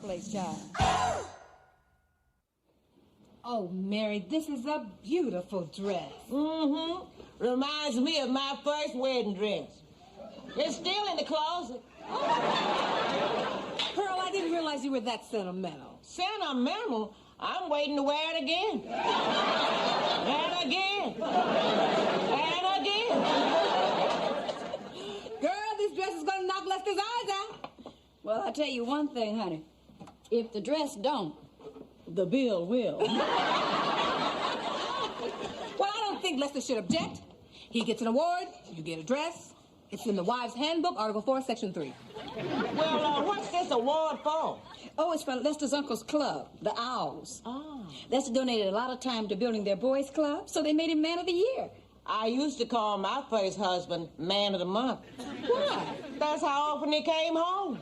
place, child. Oh, Mary, this is a beautiful dress. Mm-hmm. Reminds me of my first wedding dress. It's still in the closet. Pearl, I didn't realize you were that sentimental. Sentimental? I'm waiting to wear it again. And again. And again. Girl, this dress is gonna knock Lester's eyes out. Well, I'll tell you one thing, honey. If the dress don't, the bill will. Well, I don't think Lester should object. He gets an award, you get a dress. It's in the Wives' Handbook, Article 4, Section 3. Well, what's this award for? Oh, it's for Lester's uncle's club, the Owls. Oh. Lester donated a lot of time to building their boys' club, so they made him Man of the Year. I used to call my first husband Man of the Month. Why? That's how often he came home.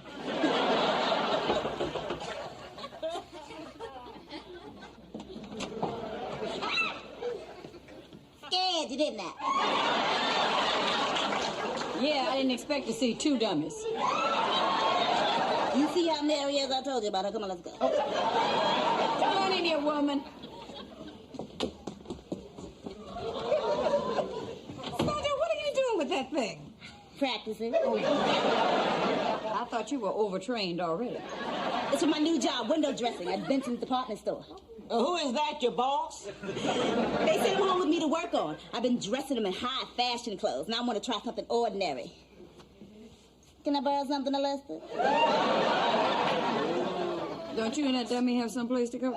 Scared you, didn't I? Yeah, I didn't expect to see two dummies. You see how Mary is? I told you about her. Come on, let's go. Come on in here, woman. Sandra, what are you doing with that thing? Practicing. I thought you were overtrained already. It's for my new job, window dressing at Benson's department store. Who is that, your boss? They sent him home with me to work on. I've been dressing him in high fashion clothes. Now I want to try something ordinary. Can I borrow something, Lester? Don't you and that dummy have someplace to go?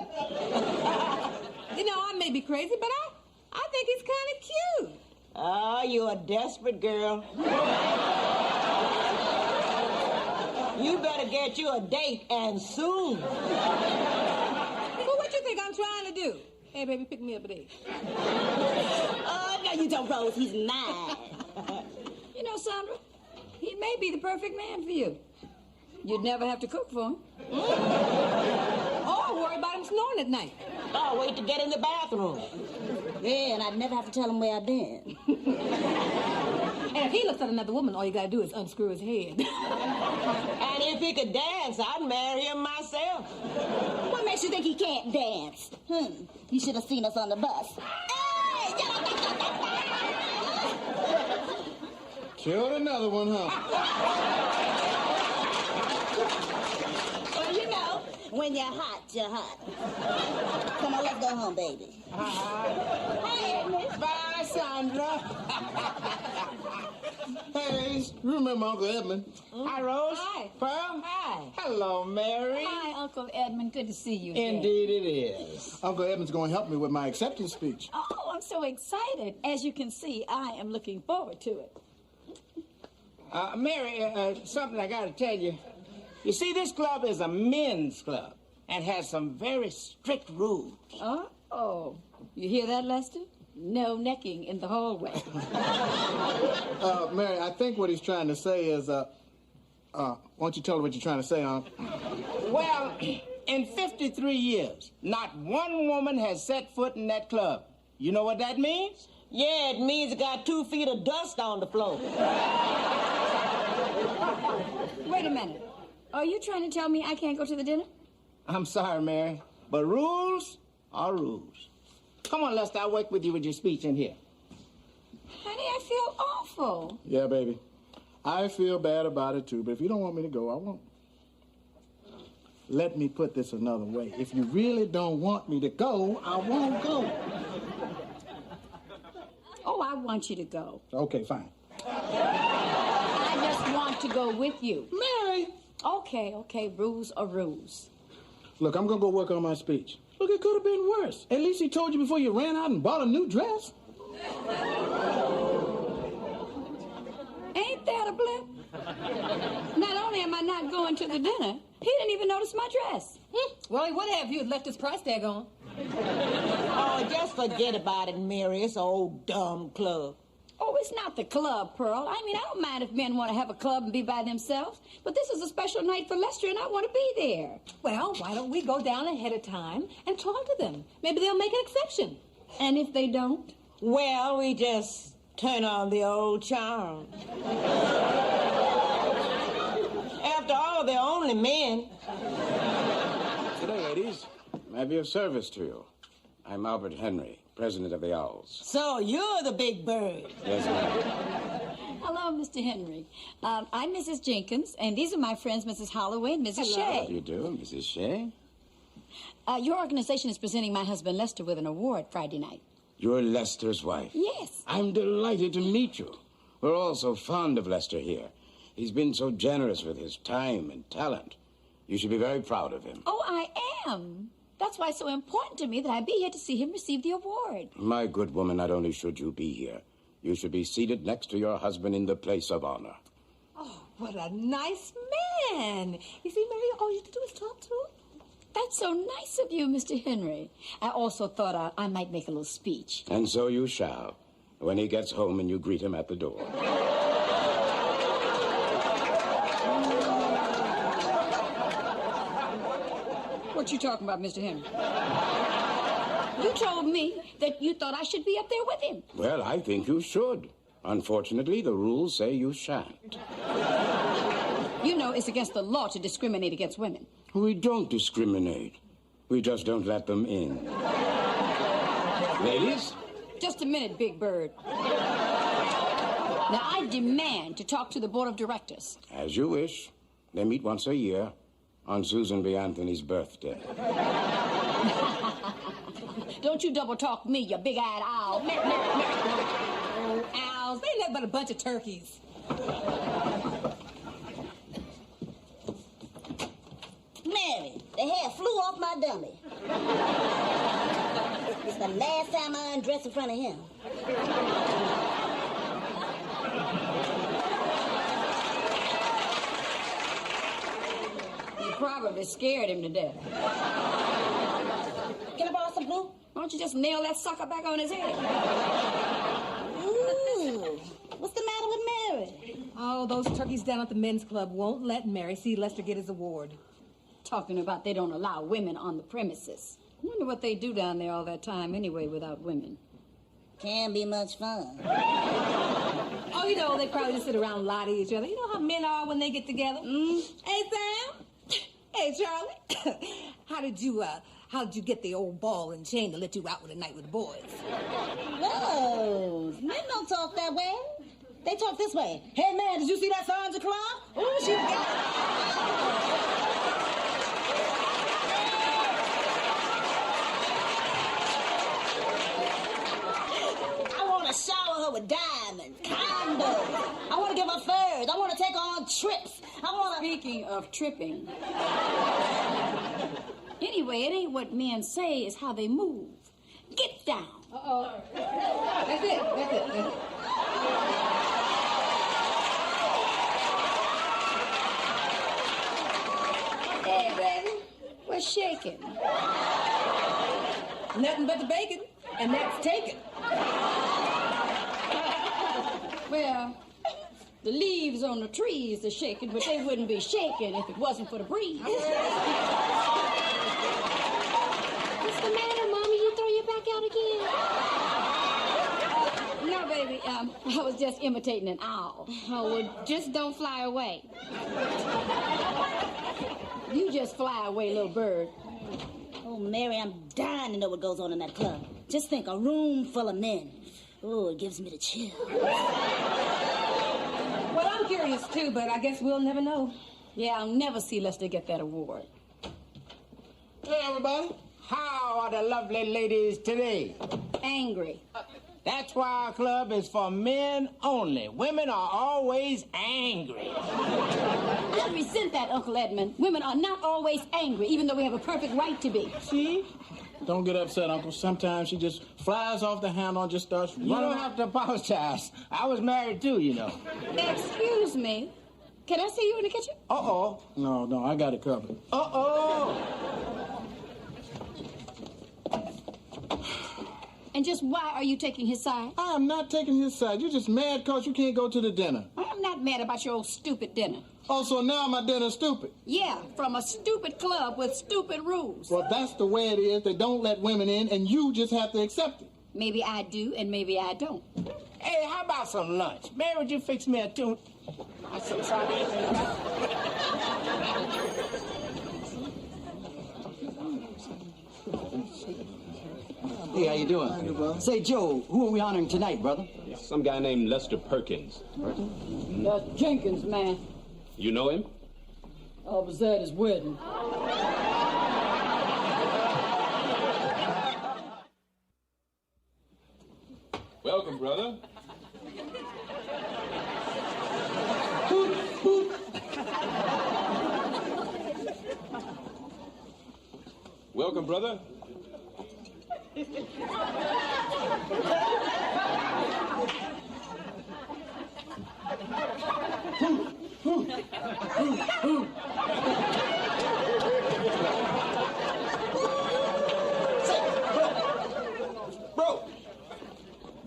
You know, I may be crazy, but I think he's kind of cute. Oh, you're a desperate girl. You better get you a date, and soon. Well, what you think I'm trying to do? Hey, baby, pick me up at 8. Oh, no, you don't, Rose. He's mine. You know, Sandra, he may be the perfect man for you. You'd never have to cook for him. Or worry about him snoring at night. Oh, wait to get in the bathroom. Yeah, and I'd never have to tell him where I've been. And if he looks at another woman, all you gotta do is unscrew his head. And if he could dance, I'd marry him myself. What makes you think he can't dance? You should have seen us on the bus. Hey! Killed another one, huh? Well, you know, when you're hot, you're hot. Come on, let's go home, baby. Hey, Edmund. Bye, Sandra. Hey, you remember Uncle Edmund? Hi, Rose. Hi. Pearl? Hi. Hello, Mary. Hi, Uncle Edmund. Good to see you again. Indeed it is. Uncle Edmund's going to help me with my acceptance speech. Oh, I'm so excited. As you can see, I am looking forward to it. Mary, something I got to tell you. You see, this club is a men's club and has some very strict rules. Oh, you hear that, Lester? No necking in the hallway. Mary, I think what he's trying to say is, why don't you tell her what you're trying to say, huh? Well, in 53 years, not one woman has set foot in that club. You know what that means? Yeah, it means it got 2 feet of dust on the floor. Wait a minute. Are you trying to tell me I can't go to the dinner? I'm sorry, Mary, but rules are rules. Come on, Lester, I'll work with you with your speech in here. Honey, I feel awful. Yeah, baby. I feel bad about it, too, but if you don't want me to go, I won't. Let me put this another way. If you really don't want me to go, I won't go. Oh, I want you to go. Okay, fine. I just want to go with you. Mary! Okay, rules are rules. Look, I'm gonna go work on my speech. Look, it could have been worse. At least he told you before you ran out and bought a new dress. Ain't that a blip? Not only am I not going to the dinner, he didn't even notice my dress. Well, he would have if you had left his price tag on. Oh, just forget about it, Mary. It's an old dumb club. Oh, it's not the club, Pearl. I mean, I don't mind if men want to have a club and be by themselves, but this is a special night for Lester, and I want to be there. Well, why don't we go down ahead of time and talk to them? Maybe they'll make an exception. And if they don't? Well, we just turn on the old charm. After all, they're only men. May I be of service to you? I'm Albert Henry, president of the Owls. So you're the big bird. Yes, ma'am. Hello, Mr. Henry. I'm Mrs. Jenkins, and these are my friends, Mrs. Holloway and Mrs. How do Shea. you do, Mrs. Shea? Your organization is presenting my husband Lester with an award Friday night. You're Lester's wife. Yes. I'm delighted to meet you. We're all so fond of Lester here. He's been so generous with his time and talent. You should be very proud of him. Oh, I am. That's why it's so important to me that I be here to see him receive the award. My good woman, not only should you be here, you should be seated next to your husband in the place of honor. Oh, what a nice man. You see, Mary, all you have to do is talk to him. That's so nice of you, Mr. Henry. I also thought I might make a little speech. And so you shall, when he gets home and you greet him at the door. What you talking about, Mr. Henry? You told me that you thought I should be up there with him. Well, I think you should. Unfortunately, the rules say you shan't. You know it's against the law to discriminate against women. We don't discriminate. We just don't let them in. Ladies? Just a minute, Big Bird. Now, I demand to talk to the board of directors. As you wish. They meet once a year on Susan B. Anthony's birthday. Don't you double talk me, you big-eyed owl. Oh, owls, they ain't nothing but a bunch of turkeys. Mary, the hair flew off my dummy. It's the last time I undress in front of him. You probably scared him to death. Can I borrow some glue? Why don't you just nail that sucker back on his head? Ooh, what's the matter with Mary? Oh, those turkeys down at the men's club won't let Mary see Lester get his award. Talking about they don't allow women on the premises. I wonder what they do down there all that time anyway without women. Can't be much fun. Oh, you know, they probably just sit around and lie to each other. You know how men are when they get together? Hey, Sam. Hey, Charlie. How did you get the old ball and chain to let you out with a night with the boys? Whoa, men don't talk that way. They talk this way. Hey, man, did you see that Sandra Clark? Oh, she got I want to shower her with diamonds, condos. I want to give her furs. I want to take her on trips. I want to... Speaking of tripping. Anyway, it ain't what men say, it's how they move. Get down. Uh-oh. That's it. Hey, baby, we're shaking. Nothing but the bacon, and that's taken. Well, the leaves on the trees are shaking, but they wouldn't be shaking if it wasn't for the breeze. What's the matter, Mommy? You throw your back out again? No, baby, I was just imitating an owl. Oh, well, just don't fly away. You just fly away, little bird. Oh, Mary, I'm dying to know what goes on in that club. Just think, a room full of men. Oh, it gives me the chill. Well, I'm curious, too, but I guess we'll never know. Yeah, I'll never see Lester get that award. Hey, everybody. How are the lovely ladies today? Angry. That's why our club is for men only. Women are always angry. I resent that, Uncle Edmund. Women are not always angry, even though we have a perfect right to be. See? Don't get upset, Uncle. Sometimes she just flies off the handle and just starts running. You don't have to apologize. I was married too, you know. Excuse me. Can I see you in the kitchen? Uh-oh. No, I got it covered. Uh-oh. And just why are you taking his side? I am not taking his side. You're just mad because you can't go to the dinner. I'm not mad about your old stupid dinner. Oh, so now my dinner's stupid. Yeah, from a stupid club with stupid rules. Well, that's the way it is. They don't let women in, and you just have to accept it. Maybe I do, and maybe I don't. Hey, how about some lunch? Mary, would you fix me a tune? I'm so sorry. Hey, how you doing? Say, Joe, who are we honoring tonight, brother? Some guy named Lester Perkins. That's Jenkins, man. You know him? I was at his wedding. Welcome, brother. Welcome, brother.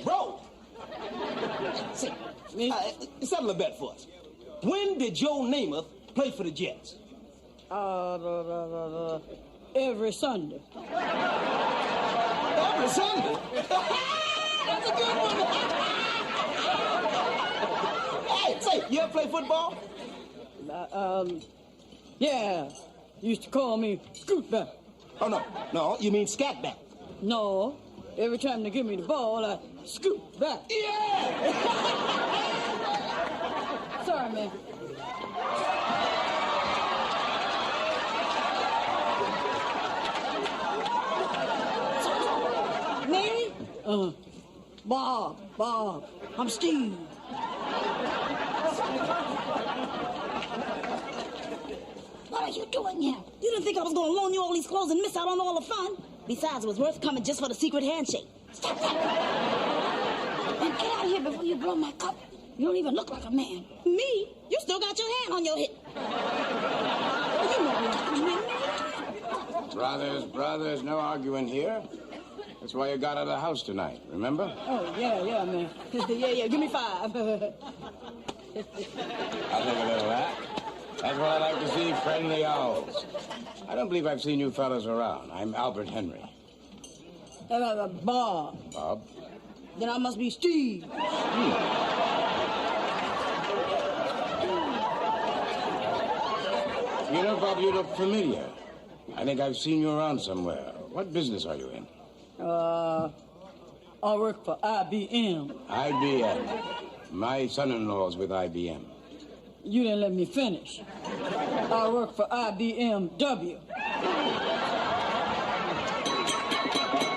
Bro! Say, settle a bet for us. When did Joe Namath play for the Jets? Every Sunday. Every Sunday? That's a good one. Hey, say, you ever play football? Yeah. Used to call me Scootback. Oh, no, you mean Scatback. No. Every time they give me the ball, I scoot back. Yeah! Sorry, man. Mary? Bob. I'm Steve. What are you doing here? You didn't think I was going to loan you all these clothes and miss out on all the fun? Besides, it was worth coming just for the secret handshake. Stop that! And get out of here before you blow my cup. You don't even look like a man. Me? You still got your hand on your hip. Brothers, no arguing here. That's why you got out of the house tonight, remember? Oh, yeah, man. yeah, give me 5. I'll take a little of that. That's what I like to see, friendly owls. I don't believe I've seen you fellas around. I'm Albert Henry. Bob. Bob? Then I must be Steve. You know, Bob, you look familiar. I think I've seen you around somewhere. What business are you in? I work for IBM. IBM. My son-in-law's with IBM. You didn't let me finish. I work for IBMW.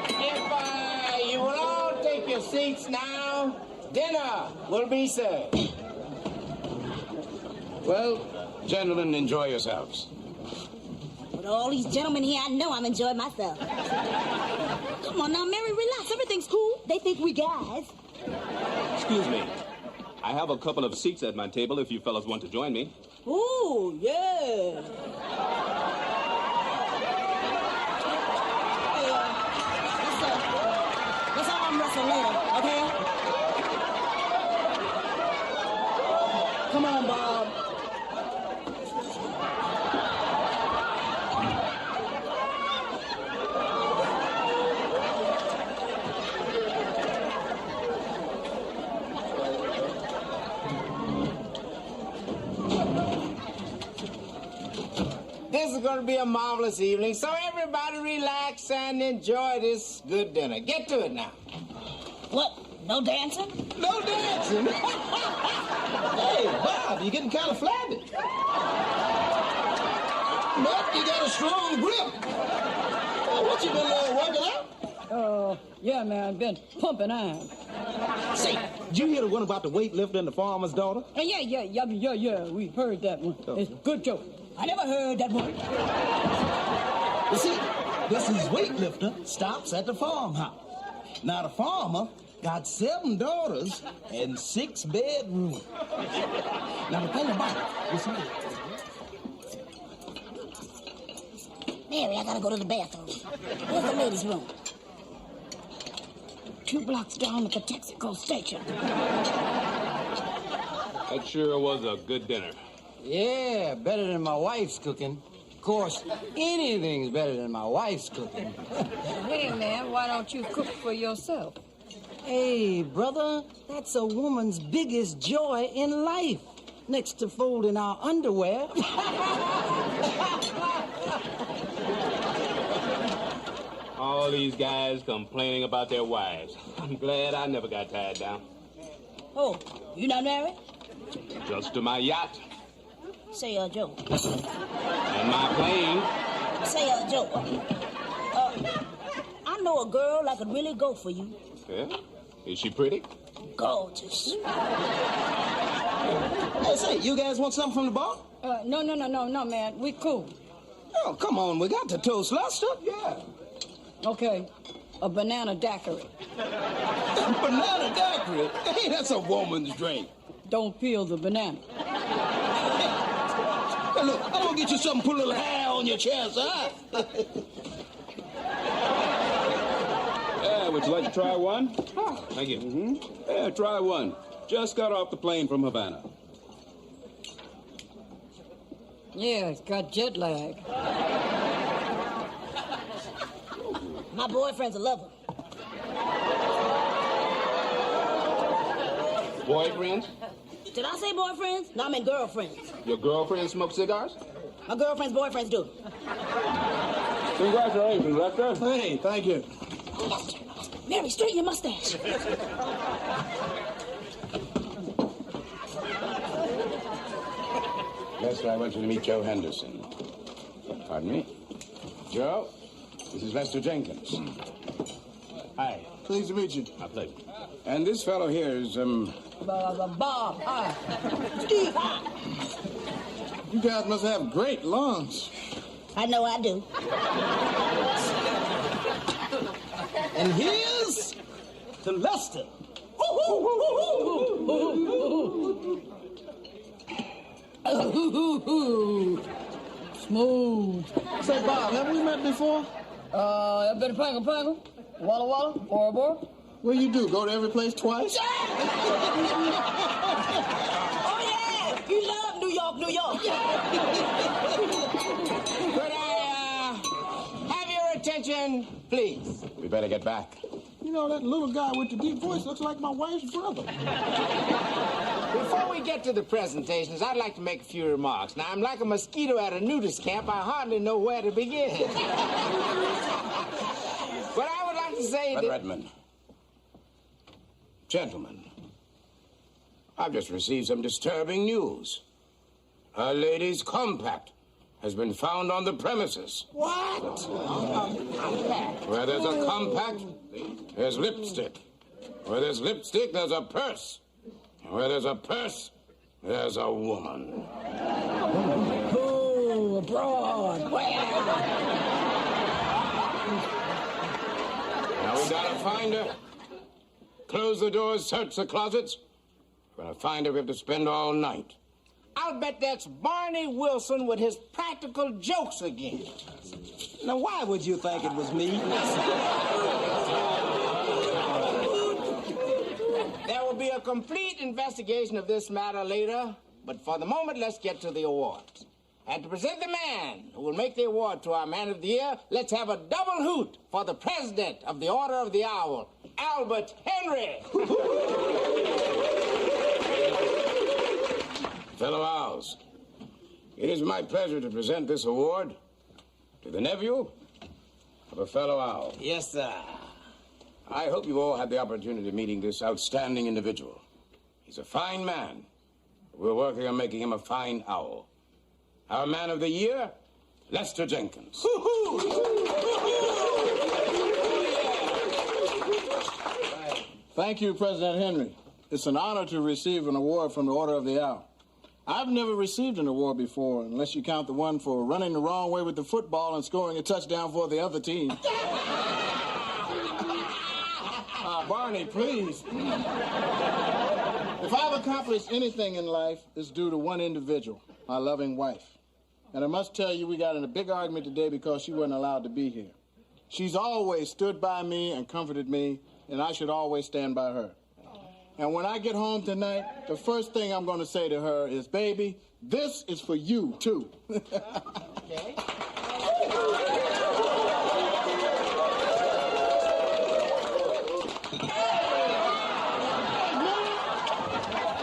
If you will all take your seats now, dinner will be served. Well, gentlemen, enjoy yourselves. With all these gentlemen here, I know I'm enjoying myself. Come on now, Mary, relax. Everything's cool. They think we guys. Excuse me. I have a couple of seats at my table if you fellas want to join me. Ooh, yeah. Let's arm wrestle later, okay? Come on, Bob. This is going to be a marvelous evening, so everybody relax and enjoy this good dinner. Get to it now. What? No dancing? No dancing? Hey, Bob, you're getting kind of flabby. But you got a strong grip. Oh, what you been working out? Yeah, man, I've been pumping iron. Say, did you hear the one about the weightlifter and the farmer's daughter? Yeah, we heard that one. It's a good joke. I never heard that one. You see, this is weightlifter stops at the farmhouse. Now, the farmer got 7 daughters and 6 bedrooms. Now, the thing about it, you see... Mary, I gotta go to the bathroom. Where's the ladies' room? 2 blocks down at the Texaco station. That sure was a good dinner. Yeah, better than my wife's cooking. Of course, anything's better than my wife's cooking. Hey, man, why don't you cook for yourself? Hey, brother, that's a woman's biggest joy in life, next to folding our underwear. All these guys complaining about their wives. I'm glad I never got tied down. Oh, you not married? Just to my yacht Say, Joe. and my plane. Say, Joe. I know a girl that could really go for you. Yeah? Is she pretty? Gorgeous. Hey, say, you guys want something from the bar? No, man. We cool. Oh, come on, we got to toast Lester. Yeah. Okay. A banana daiquiri. Banana daiquiri. Hey, that's a woman's drink. Don't peel the banana. Hey, look, I'm gonna get you something, put a little hair on your chest, huh? Yeah, would you like to try one? Thank you. Yeah, try one. Just got off the plane from Havana. Yeah, it's got jet lag. My boyfriend's a lover. Boyfriends? Did I say boyfriends? No, I meant girlfriends. Your girlfriend smoke cigars? My girlfriend's boyfriends do. Congratulations, Lester. Hey, thank you. Lester, Mary, straighten your mustache. Lester, I want you to meet Joe Henderson. Pardon me? Joe, this is Lester Jenkins. Hi. Pleased to meet you. My pleasure. And this fellow here is, Bob. Hi. Steve, hi. You guys must have great lungs. I know I do. And here's to Lester. Smooth. Say, Bob, have we met before? I've been pangle. Walla Walla. Bora Bora. What do you do, go to every place twice? Oh, yeah. You love New York. Could I have your attention, please? we better get back. You know, that little guy with the deep voice looks like my wife's brother. Before we get to the presentations, I'd like to make a few remarks. Now, I'm like a mosquito at a nudist camp. I hardly know where to begin. But I would like to say But that... Redmond. Gentlemen, I've just received some disturbing news. A ladies' compact has been found on the premises. What? Where there's a compact, there's lipstick. Where there's lipstick, there's a purse. And where there's a purse, there's a woman. Oh, abroad. Now we gotta find her. Close the doors, search the closets. We're gonna find her, we have to spend all night. I'll bet that's Barney Wilson with his practical jokes again. Now, why would you think it was me? There will be a complete investigation of this matter later, but for the moment, let's get to the awards. And to present the man who will make the award to our Man of the Year, let's have a double hoot for the President of the Order of the Owl, Albert Henry. Fellow Owls, it is my pleasure to present this award to the nephew of a fellow owl. Yes, sir. I hope you've all had the opportunity of meeting this outstanding individual. He's a fine man. We're working on making him a fine owl. Our Man of the Year, Lester Jenkins. Thank you, President Henry. It's an honor to receive an award from the Order of the Owl. I've never received an award before, unless you count the one for running the wrong way with the football and scoring a touchdown for the other team. Barney, please. If I've accomplished anything in life, it's due to one individual, my loving wife. And I must tell you, we got in a big argument today because she wasn't allowed to be here. She's always stood by me and comforted me, and I should always stand by her. And when I get home tonight, the first thing I'm going to say to her is, baby, this is for you, too. Okay.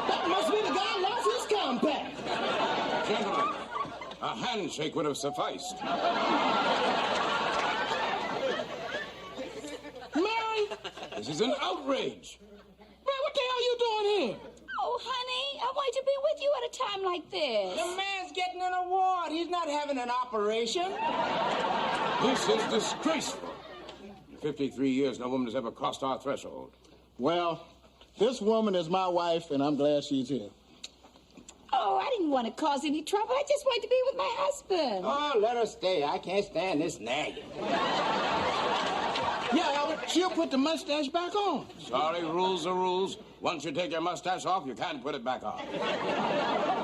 That must be the guy who lost his compact. Gentlemen, a handshake would have sufficed. This is an outrage. Man, what the hell you doing here? Oh, honey, I wanted to be with you at a time like this. The man's getting an award. He's not having an operation. This is disgraceful. In 53 years, no woman has ever crossed our threshold. Well, this woman is my wife, and I'm glad she's here. Oh, I didn't want to cause any trouble. I just wanted to be with my husband. Oh, let her stay. I can't stand this nagging. Yeah, Albert, she'll put the mustache back on. Sorry, rules are rules. Once you take your mustache off, you can't put it back on.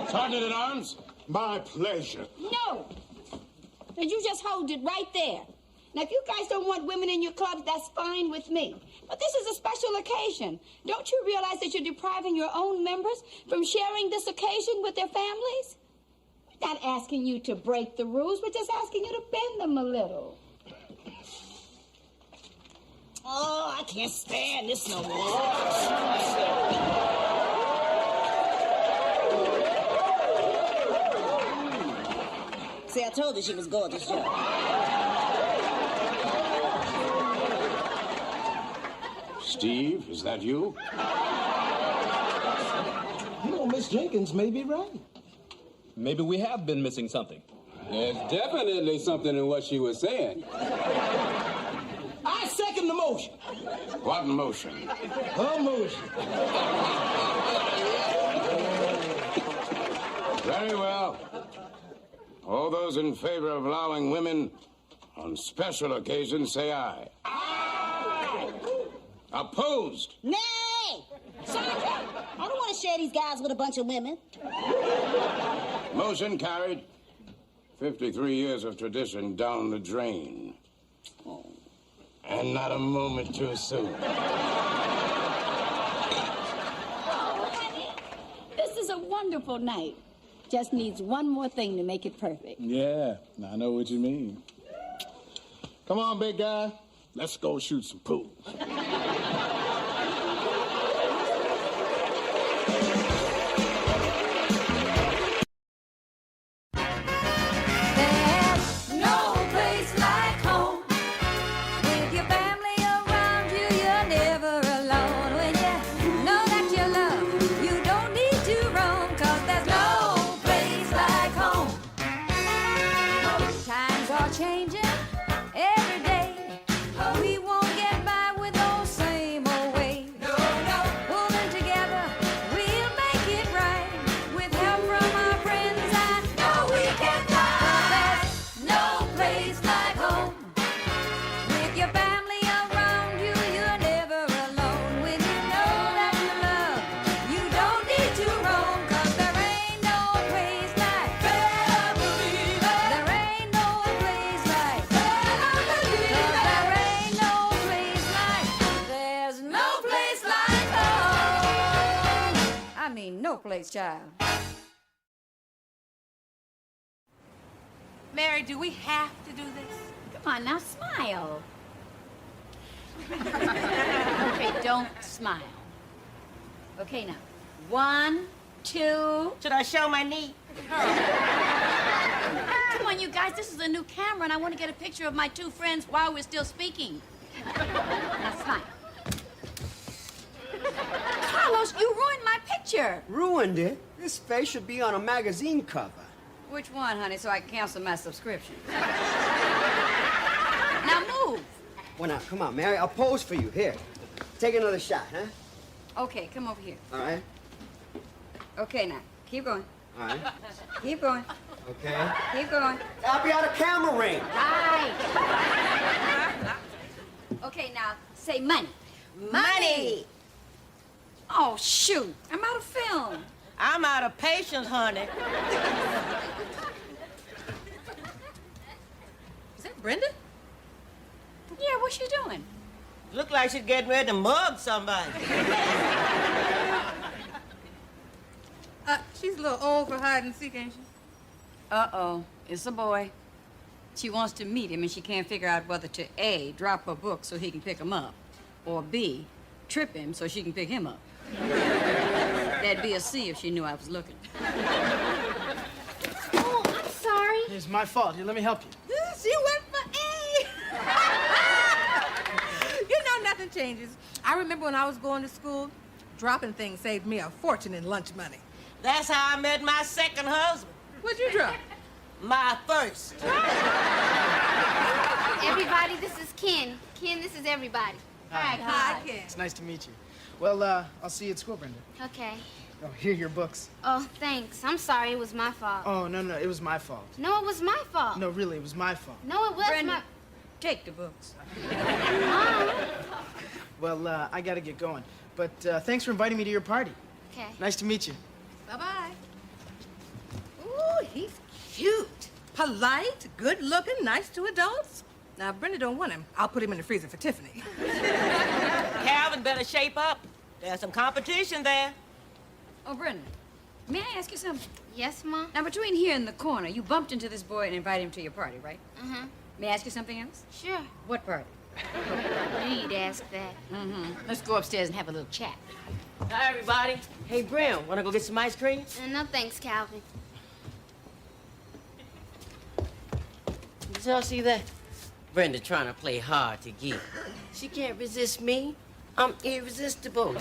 Sergeant at Arms? My pleasure. No. And you just hold it right there. Now, if you guys don't want women in your clubs, that's fine with me. But this is a special occasion. Don't you realize that you're depriving your own members from sharing this occasion with their families? We're not asking you to break the rules. We're just asking you to bend them a little. Oh, I can't stand this no more. See, I told you she was gorgeous, Joe. Steve, is that you? You know, Miss Jenkins may be right. Maybe we have been missing something. There's definitely something in what she was saying. I second the motion. What motion? Her motion. Very well. All those in favor of allowing women on special occasions say aye. Aye! Opposed? Nay! Sergeant, I don't want to share these guys with a bunch of women. Motion carried. 53 years of tradition down the drain. And not a moment too soon. Oh, honey, this is a wonderful night. Just needs one more thing to make it perfect. Yeah, I know what you mean. Come on, big guy. Let's go shoot some pool. Place, child. Mary, do we have to do this? Come on, now smile. Okay, don't smile. Okay, now. 1, 2. Should I show my knee? Come on, you guys, this is a new camera, and I want to get a picture of my two friends while we're still speaking. Now, smile. Carlos, you ruined my picture. Ruined it? This face should be on a magazine cover. Which one, honey, so I can cancel my subscription? Now move. Well, now, come on, Mary. I'll pose for you. Here. Take another shot, huh? Okay, come over here. All right. Okay, now. Keep going. All right. Keep going. Okay. Keep going. I'll be out of camera range. Right. Okay, now, say money. Money. Oh, shoot. I'm out of film. I'm out of patience, honey. Is that Brenda? Yeah, what's she doing? Look like she's getting ready to mug somebody. She's a little old for hide and seek, ain't she? Uh-oh. It's a boy. She wants to meet him, and she can't figure out whether to A, drop her book so he can pick him up, or B, trip him so she can pick him up. That'd be a C if she knew I was looking. Oh, I'm sorry. It's my fault. Here, let me help you. She went for A. You know nothing changes. I remember when I was going to school, dropping things saved me a fortune in lunch money. That's how I met my second husband. What'd you drop? My first. Everybody, this is Ken. Ken, this is everybody. Hi, Ken. It's nice to meet you. Well, I'll see you at school, Brenda. Okay. Oh, here are your books. Oh, thanks. I'm sorry. It was my fault. Oh, no, it was my fault. No, it was my fault. No, really, it was my fault. No, it was Brenda, take the books. Mom. Well, I gotta get going. But thanks for inviting me to your party. Okay. Nice to meet you. Bye-bye. Ooh, he's cute. Polite, good-looking, nice to adults. Now, if Brenda don't want him, I'll put him in the freezer for Tiffany. Calvin better shape up. There's some competition there. Oh, Brenda, may I ask you something? Yes, Mom? Now, between here and the corner, you bumped into this boy and invited him to your party, right? Uh-huh. May I ask you something else? Sure. What party? You'd ask that. Mm-hmm. Let's go upstairs and have a little chat. Hi, everybody. Hey, Brim, wanna go get some ice cream? No, thanks, Calvin. Did y'all see that? Brenda trying to play hard to get. She can't resist me. I'm irresistible.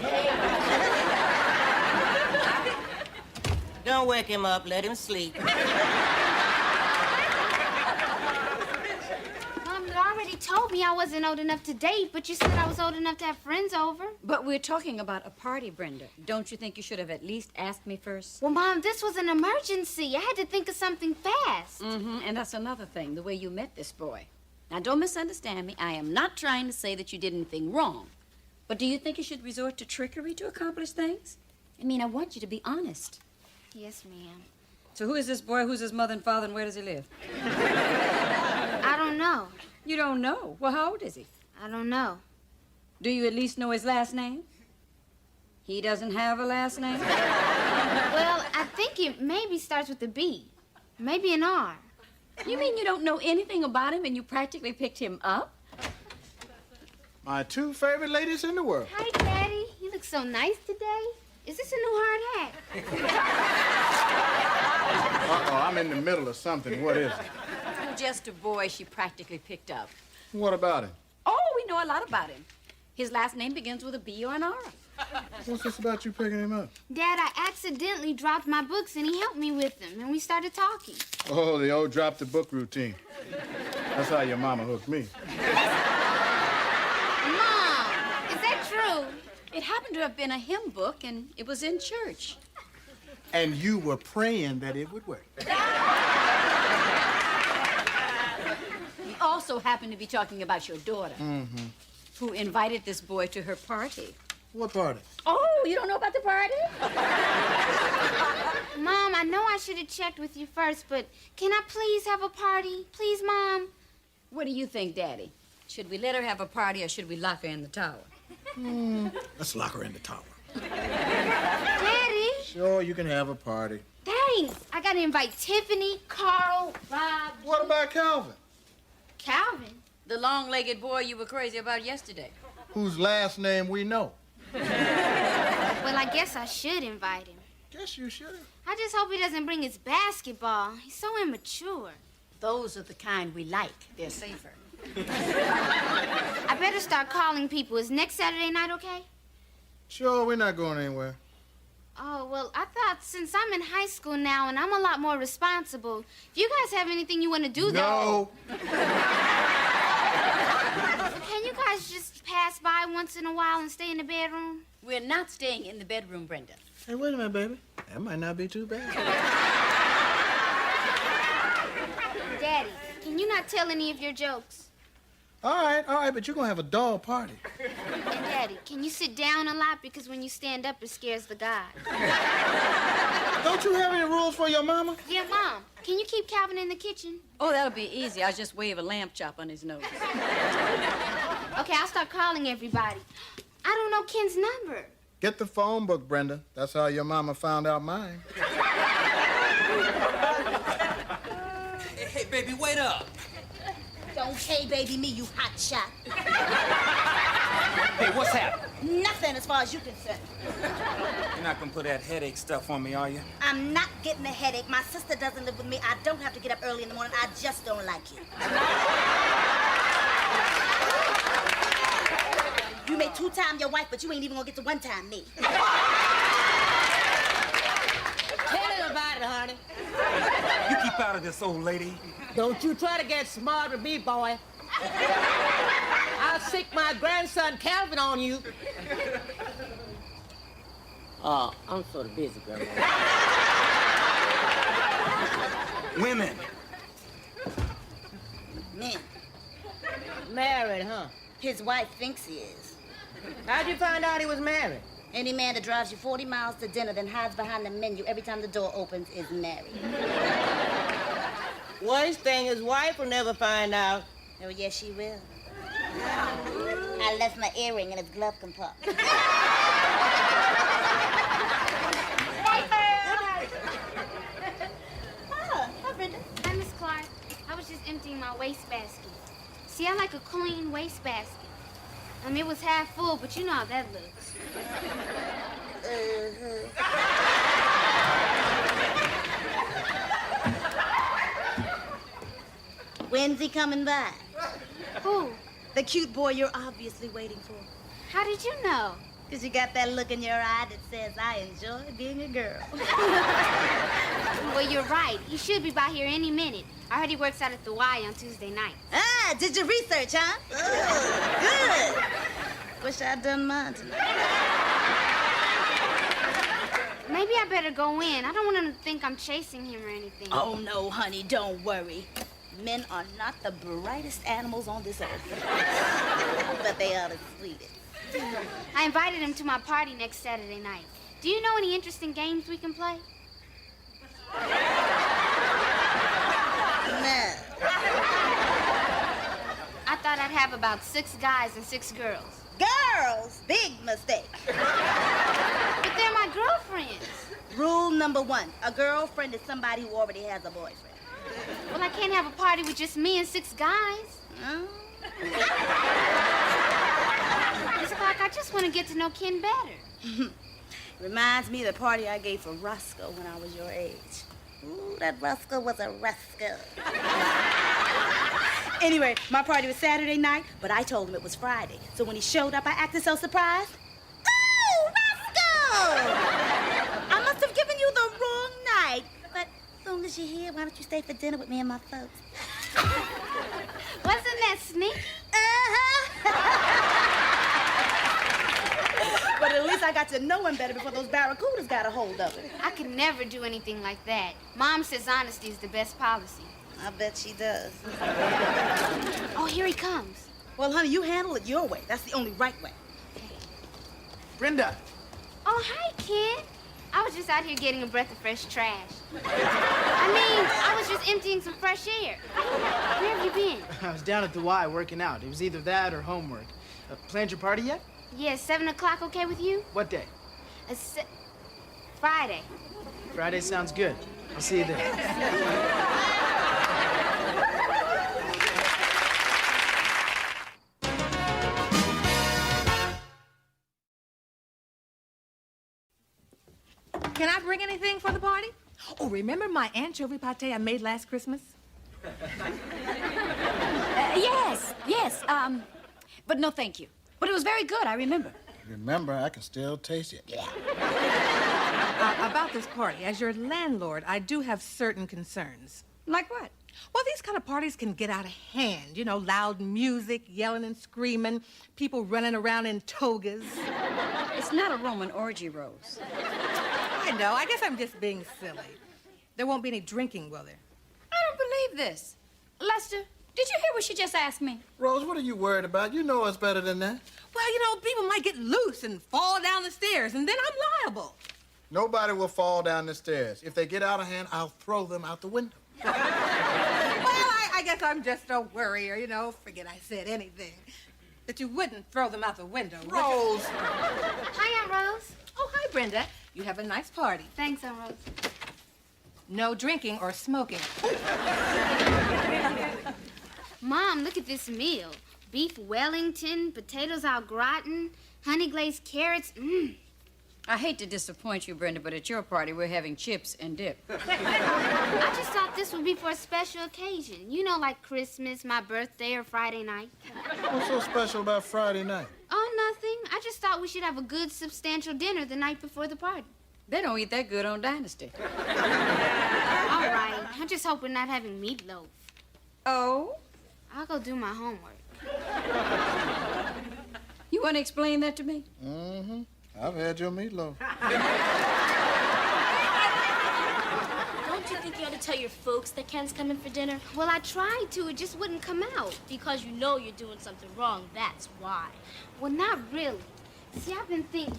Don't wake him up. Let him sleep. Mom, you already told me I wasn't old enough to date, but you said I was old enough to have friends over. But we're talking about a party, Brenda. Don't you think you should have at least asked me first? Well, Mom, this was an emergency. I had to think of something fast. Mm-hmm. And that's another thing, the way you met this boy. Now, don't misunderstand me. I am not trying to say that you did anything wrong. But do you think you should resort to trickery to accomplish things? I mean, I want you to be honest. Yes, ma'am. So who is this boy? Who's his mother and father, and where does he live? I don't know. You don't know? Well, how old is he? I don't know. Do you at least know his last name? He doesn't have a last name? Well, I think it maybe starts with a B. Maybe an R. You mean you don't know anything about him and you practically picked him up? My two favorite ladies in the world. Hi, Daddy. You look so nice today. Is this a new hard hat? Uh-oh, I'm in the middle of something. What is it? Oh, just a boy she practically picked up. What about him? Oh, we know a lot about him. His last name begins with a B or an R. What's this about you picking him up? Dad, I accidentally dropped my books and he helped me with them, and we started talking. Oh, the old drop the book routine. That's how your mama hooked me. Mom, is that true? It happened to have been a hymn book, and it was in church. And you were praying that it would work. We also happened to be talking about your daughter, who invited this boy to her party. What party? Oh, you don't know about the party? Mom, I know I should have checked with you first, but can I please have a party? Please, Mom? What do you think, Daddy? Should we let her have a party, or should we lock her in the tower? Let's lock her in the tower. Daddy? Sure, you can have a party. Thanks. I gotta invite Tiffany, Carl, Rob. What about Calvin? Calvin? The long-legged boy you were crazy about yesterday. Whose last name we know. Well, I guess I should invite him. Guess you should. I just hope he doesn't bring his basketball. He's so immature. Those are the kind we like. They're safer. I better start calling people. Is next Saturday night okay? Sure, we're not going anywhere. Oh, well, I thought since I'm in high school now and I'm a lot more responsible, if you guys have anything you want to do, No. Can you guys just pass by once in a while and stay in the bedroom? We're not staying in the bedroom, Brenda. Hey, wait a minute, baby. That might not be too bad. Daddy, can you not tell any of your jokes? All right, but you're going to have a doll party. And Daddy, can you sit down a lot? Because when you stand up, it scares the God. Don't you have any rules for your mama? Yeah, Mom. Can you keep Calvin in the kitchen? Oh, that'll be easy. I'll just wave a lamp chop on his nose. Okay, I'll start calling everybody. I don't know Ken's number. Get the phone book, Brenda. That's how your mama found out mine. Hey, baby, wait up. Don't hey baby me, you hot shot. Hey, what's happening? Nothing as far as you're concerned. You're not gonna put that headache stuff on me, are you? I'm not getting a headache. My sister doesn't live with me. I don't have to get up early in the morning. I just don't like you. You may two-time your wife, but you ain't even gonna get to one-time me. Tell him about it, honey. You keep out of this, old lady. Don't you try to get smart with me, boy. I'll sick my grandson Calvin on you. I'm sort of busy, Grandma. Women. Men. Married, huh? His wife thinks he is. How'd you find out he was married? Any man that drives you 40 miles to dinner then hides behind the menu every time the door opens is married. Worst thing, his wife will never find out. Oh, yes, she will. I left my earring in his glove compartment. Hi, Brenda. Hi, Miss Clark. I was just emptying my wastebasket. See, I like a clean wastebasket. I mean, it was half full, but you know how that looks. When's he coming by? Who? The cute boy you're obviously waiting for. How did you know? Because you got that look in your eye that says, I enjoy being a girl. Well, you're right. He should be by here any minute. I heard he works out at the Y on Tuesday night. Ah, did your research, huh? Oh, good. Wish I'd done mine tonight. Maybe I better go in. I don't want him to think I'm chasing him or anything. Oh, no, honey, don't worry. Men are not the brightest animals on this earth. But they are the sweetest. I invited him to my party next Saturday night. Do you know any interesting games we can play? No. I thought I'd have about 6 guys and 6 girls. Girls? Big mistake. But they're my girlfriends. Rule number 1, a girlfriend is somebody who already has a boyfriend. Well, I can't have a party with just me and 6 guys. Miss Clark, I just want to get to know Ken better. Reminds me of the party I gave for Roscoe when I was your age. Ooh, that Roscoe was a rascal. Anyway, my party was Saturday night, but I told him it was Friday. So when he showed up, I acted so surprised. Oh, Roscoe! I must have given you the wrong night. But as long as you're here, why don't you stay for dinner with me and my folks? Wasn't that sneaky? But at least I got to know him better before those barracudas got a hold of him. I could never do anything like that. Mom says honesty is the best policy. I bet she does. Oh, here he comes. Well, honey, you handle it your way. That's the only right way. Brenda. Oh, hi, Ken. I was just out here getting a breath of fresh trash. I was just emptying some fresh air. Where have you been? I was down at the Y working out. It was either that or homework. Planned your party yet? Yes, 7 o'clock okay with you? What day? Friday. Friday sounds good. I'll see you there. Can I bring anything for the party? Oh, remember my anchovy pate I made last Christmas? Yes. But no, thank you. But it was very good, I remember. Remember, I can still taste it. Yeah. About this party, as your landlord, I do have certain concerns. Like what? Well, these kind of parties can get out of hand. You know, loud music, yelling and screaming, people running around in togas. It's not a Roman orgy, Rose. I know. I guess I'm just being silly. There won't be any drinking, will there? I don't believe this. Lester, did you hear what she just asked me? Rose, what are you worried about? You know us better than that. Well, you know, people might get loose and fall down the stairs, and then I'm liable. Nobody will fall down the stairs. If they get out of hand, I'll throw them out the window. Well, I guess I'm just a worrier, you know. Forget I said anything. That you wouldn't throw them out the window. Rose! Hi, Aunt Rose. Oh, hi, Brenda. You have a nice party. Thanks, Aunt Rose. No drinking or smoking. Mom, look at this meal. Beef Wellington, potatoes au gratin, honey glazed carrots. I hate to disappoint you, Brenda, but at your party, we're having chips and dip. I just thought this would be for a special occasion. You know, like Christmas, my birthday, or Friday night. What's so special about Friday night? Oh, nothing. I just thought we should have a good, substantial dinner the night before the party. They don't eat that good on Dynasty. All right. I just hope we're not having meatloaf. Oh? I'll go do my homework. You want to explain that to me? Mm-hmm. I've had your meatloaf. Don't you think you ought to tell your folks that Ken's coming for dinner? Well, I tried to. It just wouldn't come out. Because you know you're doing something wrong, that's why. Well, not really. See, I've been thinking.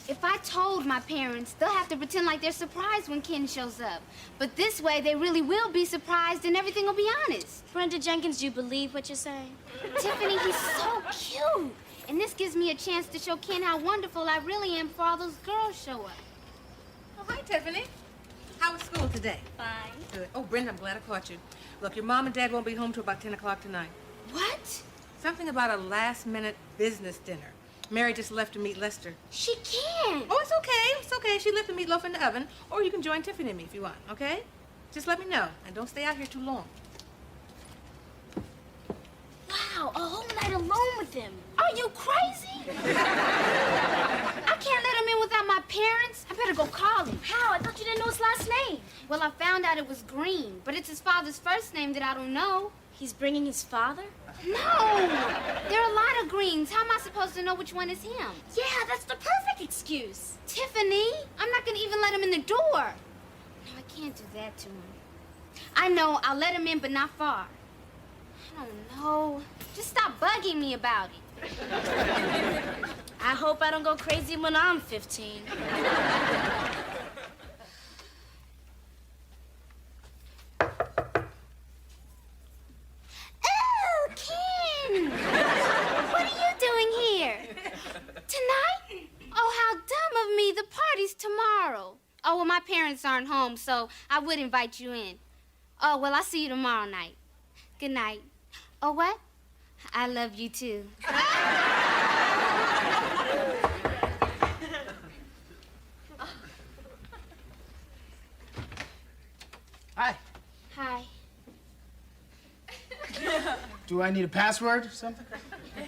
If I told my parents, they'll have to pretend like they're surprised when Ken shows up. But this way, they really will be surprised and everything will be honest. Brenda Jenkins, do you believe what you're saying? Tiffany, he's so cute. And this gives me a chance to show Ken how wonderful I really am before all those girls show up. Oh, hi, Tiffany. How was school today? Fine. Good. Oh, Brenda, I'm glad I caught you. Look, your mom and dad won't be home till about 10 o'clock tonight. What? Something about a last-minute business dinner. Mary just left to meet Lester. She can't. Oh, it's okay. It's okay. She left the meatloaf in the oven, or you can join Tiffany and me if you want, okay? Just let me know, and don't stay out here too long. Wow, a whole night alone with him. Are you crazy? I can't let him in without my parents. I better go call him. How? I thought you didn't know his last name. Well, I found out it was Green, but it's his father's first name that I don't know. He's bringing his father? No! There are a lot of Greens. How am I supposed to know which one is him? Yeah, that's the perfect excuse. Tiffany, I'm not going to even let him in the door. No, I can't do that to him. I know, I'll let him in, but not far. I don't know. Just stop bugging me about it. I hope I don't go crazy when I'm 15. Oh, Ken! What are you doing here? Tonight? Oh, how dumb of me. The party's tomorrow. Oh, well, my parents aren't home, so I would invite you in. Oh, well, I'll see you tomorrow night. Good night. Oh, what? I love you, too. Hi. Hi. Do I need a password or something?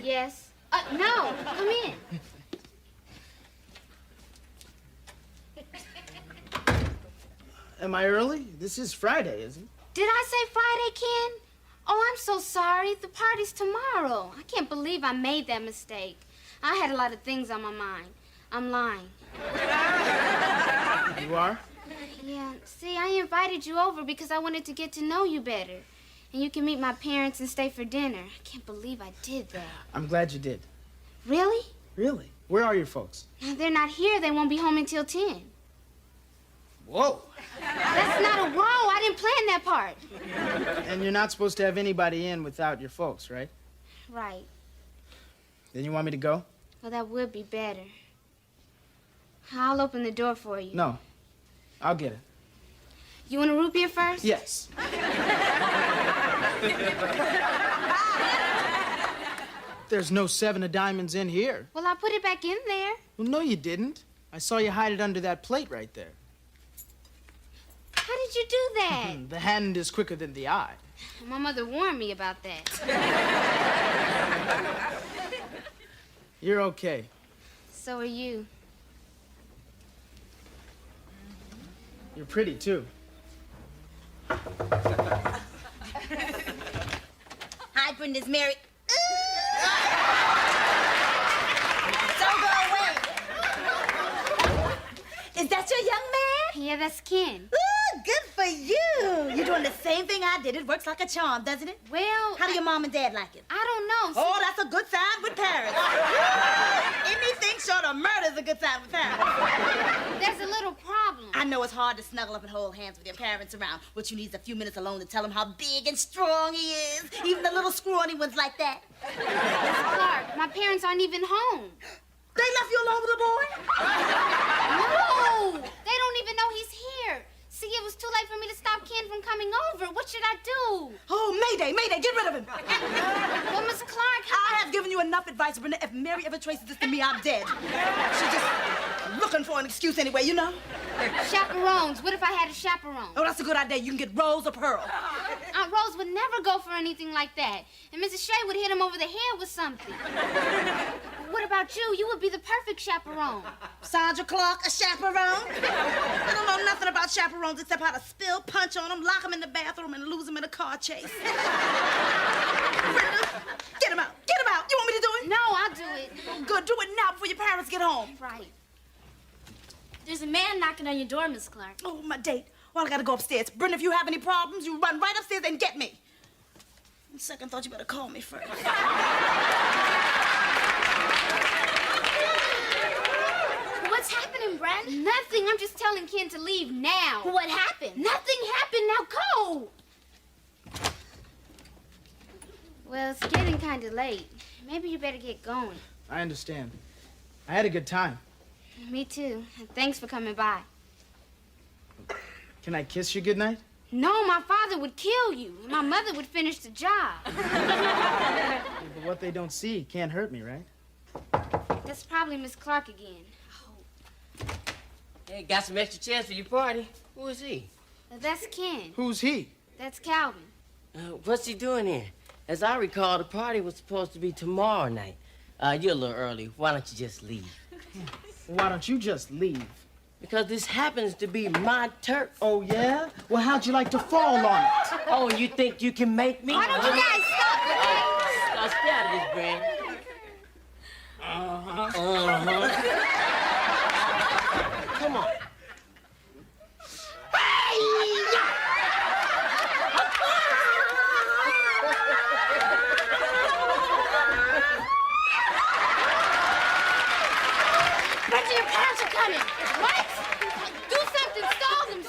Yes. No. Come in. Am I early? This is Friday, isn't it? Did I say Friday, Ken? Oh, I'm so sorry. The party's tomorrow. I can't believe I made that mistake. I had a lot of things on my mind. I'm lying. You are? Yeah, see, I invited you over because I wanted to get to know you better. And you can meet my parents and stay for dinner. I can't believe I did that. I'm glad you did. Really? Really? Where are your folks? Now, they're not here. They won't be home until 10. Whoa. That's not a whoa. I didn't plan that part. And you're not supposed to have anybody in without your folks, right? Right. Then you want me to go? Well, that would be better. I'll open the door for you. No. I'll get it. You want a root beer first? Yes. There's no 7 of diamonds in here. Well, I put it back in there. Well, no, you didn't. I saw you hide it under that plate right there. How did you do that? The hand is quicker than the eye. My mother warned me about that. You're okay. So are you. You're pretty, too. Hi, Brenda's Mary. Don't go away. Is that your young man? Yeah, that's Ken. Ooh, good for you. You're doing the same thing I did. It works like a charm, doesn't it? Well, how do your mom and dad like it? I don't know. Oh, that's a good sign with parents. Anything short of murder is a good sign with parents. There's a little problem. I know it's hard to snuggle up and hold hands with your parents around. What you need is a few minutes alone to tell them how big and strong he is. Even the little scrawny ones like that. Miss Clark, my parents aren't even home. They left you alone with the boy? No! They don't even know he's here. See, it was too late for me to stop Ken from coming over. What should I do? Oh, Mayday, Mayday, get rid of him. Well, Miss Clark, I have given you enough advice, Brenda. If Mary ever traces this to me, I'm dead. She's just looking for an excuse anyway, you know? Chaperones. What if I had a chaperone? Oh, that's a good idea. You can get Rose or Pearl. Aunt Rose would never go for anything like that. And Mrs. Shea would hit him over the head with something. What about about you. You would be the perfect chaperone. Sandra Clark, a chaperone? I don't know nothing about chaperones except how to spill punch on them, lock them in the bathroom, and lose them in a car chase. Brenda, get him out. Get him out. You want me to do it? No, I'll do it. Good. Do it now before your parents get home. Right. There's a man knocking on your door, Miss Clark. Oh, my date. Well, I gotta go upstairs. Brenda, if you have any problems, you run right upstairs and get me. On second thought, you better call me first. What's happening, Brent? Nothing. I'm just telling Ken to leave now. What happened? Nothing happened. Now go. Well, it's getting kind of late. Maybe you better get going. I understand. I had a good time. Me too. And thanks for coming by. Can I kiss you goodnight? No, my father would kill you. And my mother would finish the job. Yeah, but what they don't see can't hurt me, right? That's probably Miss Clark again. Hey, got some extra chairs for your party. Who is he? That's Ken. Who's he? That's Calvin. What's he doing here? As I recall, the party was supposed to be tomorrow night. You're a little early. Why don't you just leave? Why don't you just leave? Because this happens to be my turf. Oh, yeah? Well, how'd you like to fall on it? Oh, you think you can make me? Why don't you guys stop, okay? Now stay out of this, Brand. Come on. Reggie, your parents are coming. What? Do something. Stall them.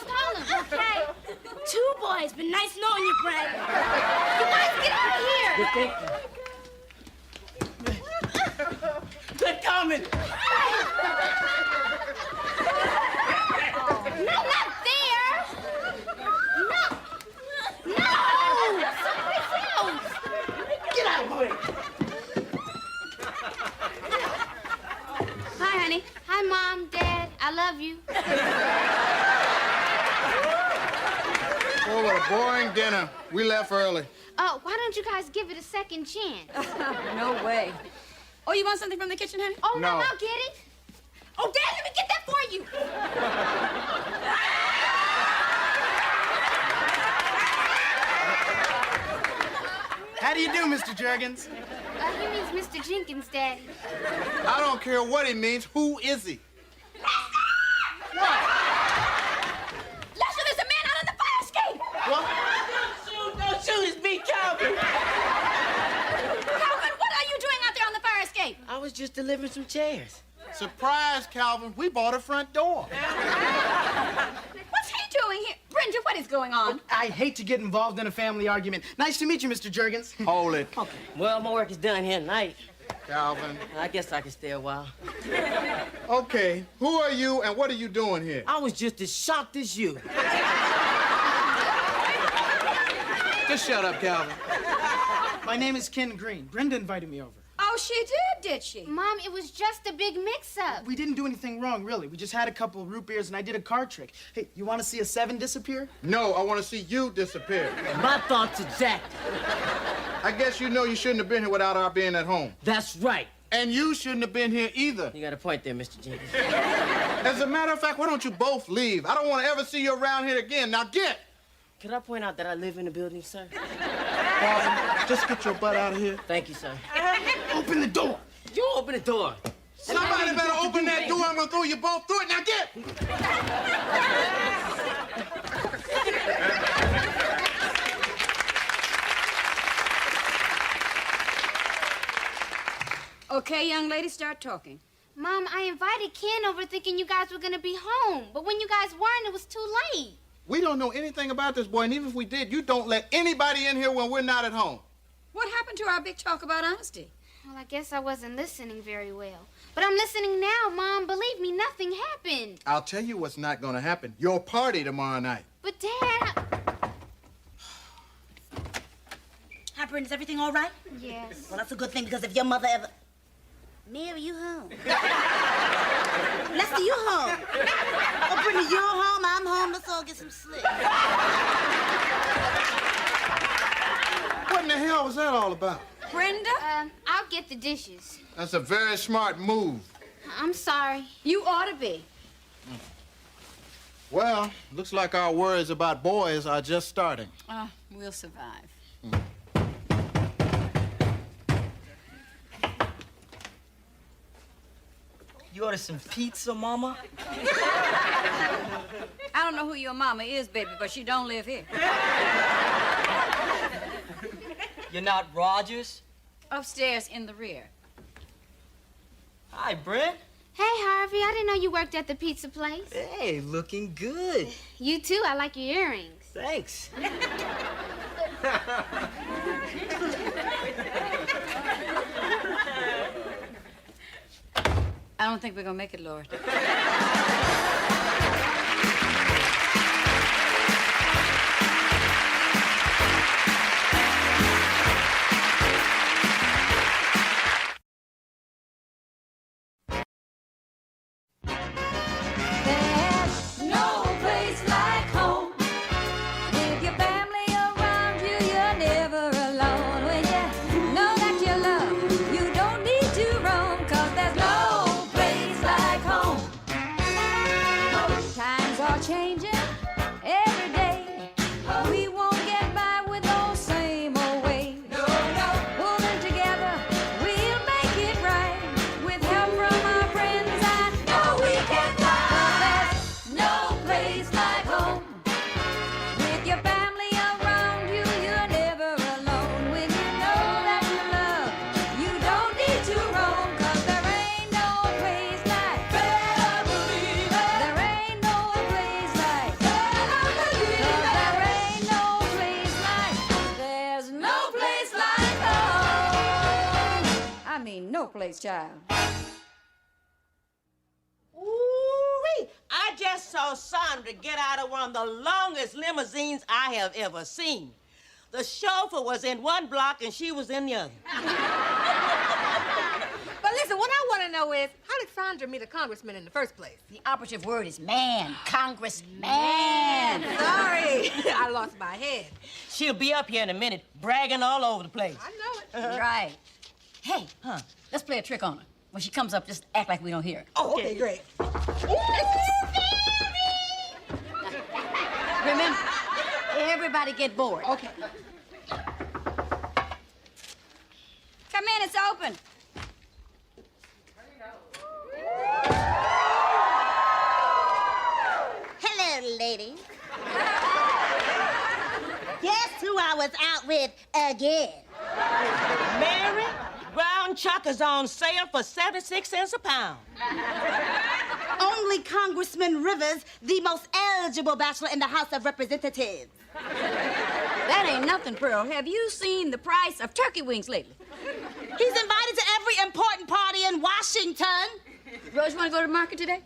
Okay. Two boys. Been nice knowing you, Brad. You guys get out of here. They're coming. No, not there. No. Someplace else. Get out of the way. Hi, honey. Hi, Mom, Dad. I love you. Oh, what a boring dinner. We left early. Why don't you guys give it a second chance? No way. Oh, you want something from the kitchen, honey? Oh, no, No. I'll get it. Oh, Dad, let me get that for you. How do you do, Mr. Juergens? He means Mr. Jenkins, Daddy. I don't care what he means. Who is he? Lester, there's a man out on the fire escape. What? Don't shoot. It's me, Calvin. Calvin, what are you doing out there on the fire escape? I was just delivering some chairs. Surprise, Calvin. We bought a front door. What's he doing here? Brenda, what is going on? I hate to get involved in a family argument. Nice to meet you, Mr. Juergens. Hold it. Well, my work is done here tonight. Calvin. I guess I can stay a while. Okay, who are you and what are you doing here? I was just as shocked as you. Just shut up, Calvin. My name is Ken Green. Brenda invited me over. Oh, she did she? Mom, it was just a big mix-up. We didn't do anything wrong, really. We just had a couple of root beers and I did a card trick. Hey, you want to see a 7 disappear? No, I want to see you disappear. My thoughts exact. I guess you know you shouldn't have been here without our being at home. That's right. And you shouldn't have been here either. You got a point there, Mr. Jenkins. As a matter of fact, why don't you both leave? I don't want to ever see you around here again. Now get! Could I point out that I live in the building, sir? Calvin, just get your butt out of here. Thank you, sir. Open the door. You open the door. Somebody better open that door. I'm going to throw you both through it. Now get! Okay, young lady, start talking. Mom, I invited Ken over thinking you guys were going to be home. But when you guys weren't, it was too late. We don't know anything about this boy, and even if we did, you don't let anybody in here when we're not at home. What happened to our big talk about honesty? Well, I guess I wasn't listening very well. But I'm listening now, Mom. Believe me, nothing happened. I'll tell you what's not going to happen. Your party tomorrow night. But, Dad... Hi, Brenda, is everything all right? Yes. Well, that's a good thing, because if your mother ever... Mary, you home? Lester, you home? Oh, Brenda, you're home, I'm home. Let's all get some sleep. What in the hell was that all about? Brenda? I'll I'll get the dishes. That's a very smart move. I'm sorry. You ought to be. Well, looks like our worries about boys are just starting. We'll survive. You ordered some pizza, Mama? I don't know who your mama is, baby, but she don't live here. You're not Rogers? Upstairs in the rear. Hi, Brent. Hey, Harvey, I didn't know you worked at the pizza place. Hey, looking good. You too. I like your earrings. Thanks. I don't think we're gonna make it, Lord. Place, child. Ooh-wee. I just saw Sandra get out of one of the longest limousines I have ever seen. The chauffeur was in one block and she was in the other. But listen, what I want to know is, how did Sandra meet a congressman in the first place? The operative word is man. Congressman. Sorry, I lost my head. She'll be up here in a minute, bragging all over the place. I know it. Right. Hey, let's play a trick on her. When she comes up, just act like we don't hear her. Oh, okay, great. Remember, everybody get bored. Okay. Come in, it's open. Hello, ladies. Guess who I was out with again? Mary, brown chuck is on sale for 76 cents a pound. Only Congressman Rivers, the most eligible bachelor in the House of Representatives. That ain't nothing, Pearl. Have you seen the price of turkey wings lately? He's invited to every important party in Washington. Rose, you want to go to the market today?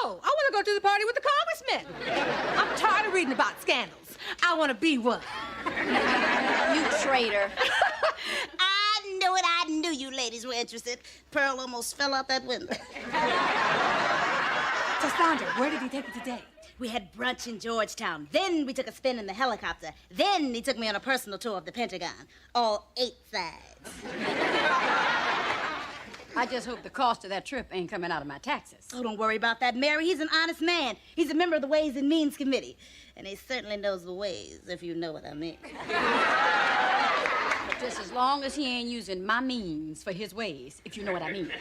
No, I want to go to the party with the congressman. I'm tired of reading about scandals. I want to be one. You traitor. I knew it. I knew you ladies were interested. Pearl almost fell out that window. So, Sandra, where did he take you today? We had brunch in Georgetown. Then we took a spin in the helicopter. Then he took me on a personal tour of the Pentagon. All 8 sides. I just hope the cost of that trip ain't coming out of my taxes. Oh, don't worry about that, Mary. He's an honest man. He's a member of the Ways and Means Committee. And he certainly knows the ways, if you know what I mean. Just as long as he ain't using my means for his ways, if you know what I mean.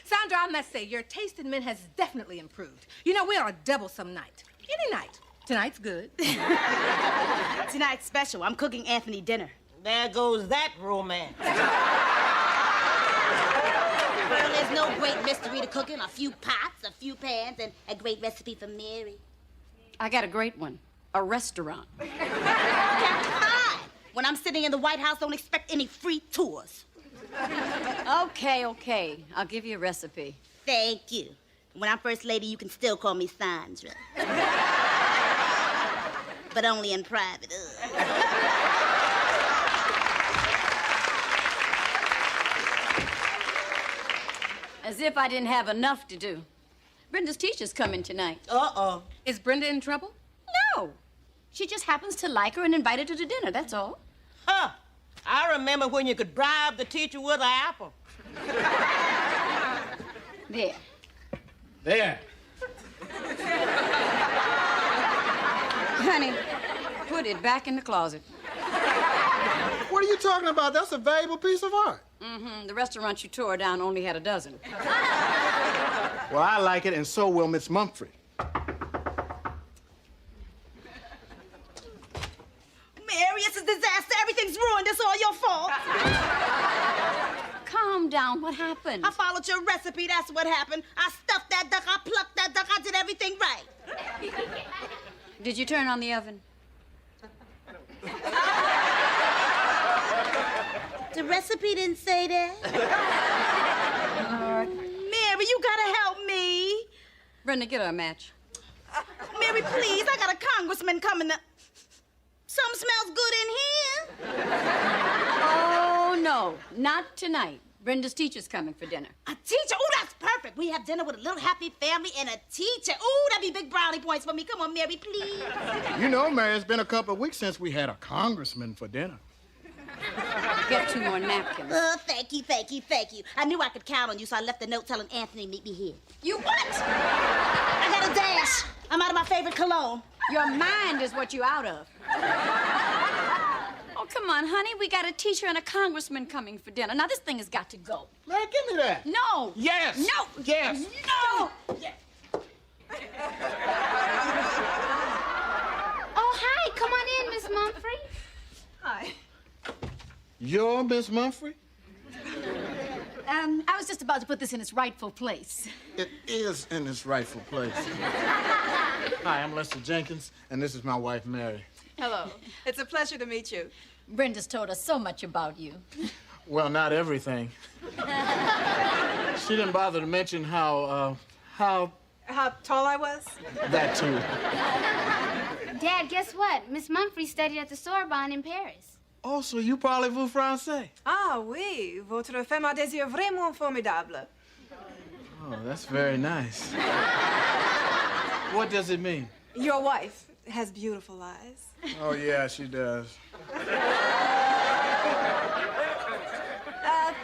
Sandra, I must say, your taste in men has definitely improved. You know, we ought to double some night. Any night. Tonight's good. Tonight's special. I'm cooking Anthony dinner. There goes that romance. Well, there's no great mystery to cooking. A few pots, a few pans, and a great recipe for Mary. I got a great one. A restaurant. Fine. When I'm sitting in the White House, don't expect any free tours. Okay. I'll give you a recipe. Thank you. When I'm First Lady, you can still call me Sandra. But only in private. As if I didn't have enough to do. Brenda's teacher's coming tonight. Uh-oh. Is Brenda in trouble? No. She just happens to like her and invited her to dinner, that's all. Huh. I remember when you could bribe the teacher with an apple. There. There. Honey, put it back in the closet. What are you talking about? That's a valuable piece of art. Mm-hmm. The restaurant you tore down only had a dozen. Well, I like it, and so will Miss Mumphrey. Mary, it's a disaster. Everything's ruined. It's all your fault. Calm down. What happened? I followed your recipe. That's what happened. I stuffed that duck. I plucked that duck. I did everything right. Did you turn on the oven? The recipe didn't say that. Mary, you gotta help me. Brenda, get her a match. Mary, please. I got a congressman coming to... Something smells good in here. Oh, no. Not tonight. Brenda's teacher's coming for dinner. A teacher? Oh, that's perfect. We have dinner with a little happy family and a teacher. Oh, that'd be big brownie points for me. Come on, Mary, please. You know, Mary, it's been a couple of weeks since we had a congressman for dinner. Get 2 more napkins. Oh, thank you, thank you, thank you. I knew I could count on you, so I left a note telling Anthony to meet me here. You what? I got a dash. I'm out of my favorite cologne. Your mind is what you out of. Oh, come on, honey. We got a teacher and a congressman coming for dinner. Now, this thing has got to go. Man, give me that. No. Yes. No. Yes. No. Yes. Oh, hi. Come on in, Miss Mumphrey. Hi. You're Miss Mumphrey? I was just about to put this in its rightful place. It is in its rightful place. Hi, I'm Lester Jenkins, and this is my wife, Mary. Hello. It's a pleasure to meet you. Brenda's told us so much about you. Well, not everything. She didn't bother to mention how tall I was? that too. Dad, guess what? Miss Mumphrey studied at the Sorbonne in Paris. Oh, so you parlez-vous français? Ah, oui. Votre femme a des yeux vraiment formidables. Oh, that's very nice. What does it mean? Your wife has beautiful eyes. Oh, yeah, she does.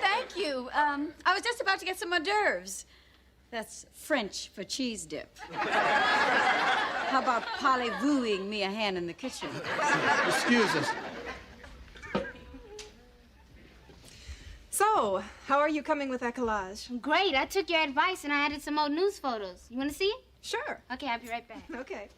Thank you. I was just about to get some hors d'oeuvres. That's French for cheese dip. How about parlez-vous-ing me a hand in the kitchen? Excuse us. So, how are you coming with that collage? Great. I took your advice and I added some old news photos. You want to see it? Sure. Okay, I'll be right back. Okay.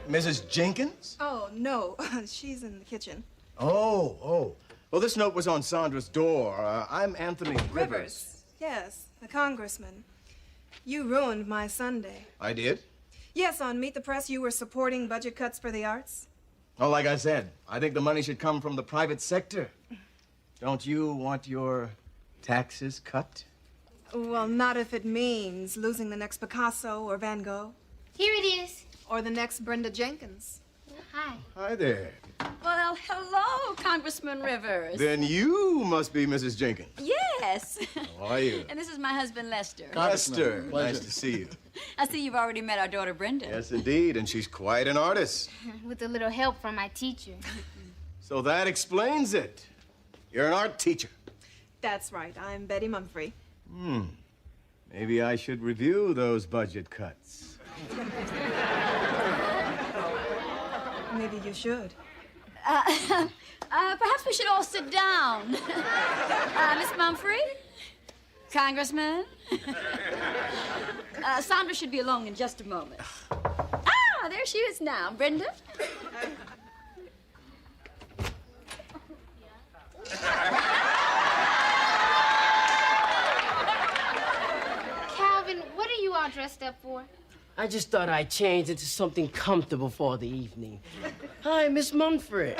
Mrs. Jenkins? Oh, no. She's in the kitchen. Oh. Well, this note was on Sandra's door. I'm Anthony Rivers. Yes, the congressman. You ruined my Sunday. I did? Yes, on Meet the Press, you were supporting budget cuts for the arts. Oh, like I said, I think the money should come from the private sector. Don't you want your taxes cut? Well, not if it means losing the next Picasso or Van Gogh. Here it is. Or the next Brenda Jenkins. Hi. Hi there. Well, hello, Congressman Rivers. Then you must be Mrs. Jenkins. Yes. How are you? And this is my husband, Lester. Lester, Pleasure. nice to see you. I see you've already met our daughter, Brenda. Yes, indeed, and she's quite an artist. With a little help from my teacher. So that explains it. You're an art teacher. That's right. I'm Betty Mumphrey. Maybe I should review those budget cuts. Maybe you should. Perhaps we should all sit down. Miss Mumphrey? Congressman? Sandra should be along in just a moment. Ah, there she is now. Brenda? Calvin, what are you all dressed up for? I just thought I'd change into something comfortable for the evening. Hi, Miss Mumphrey.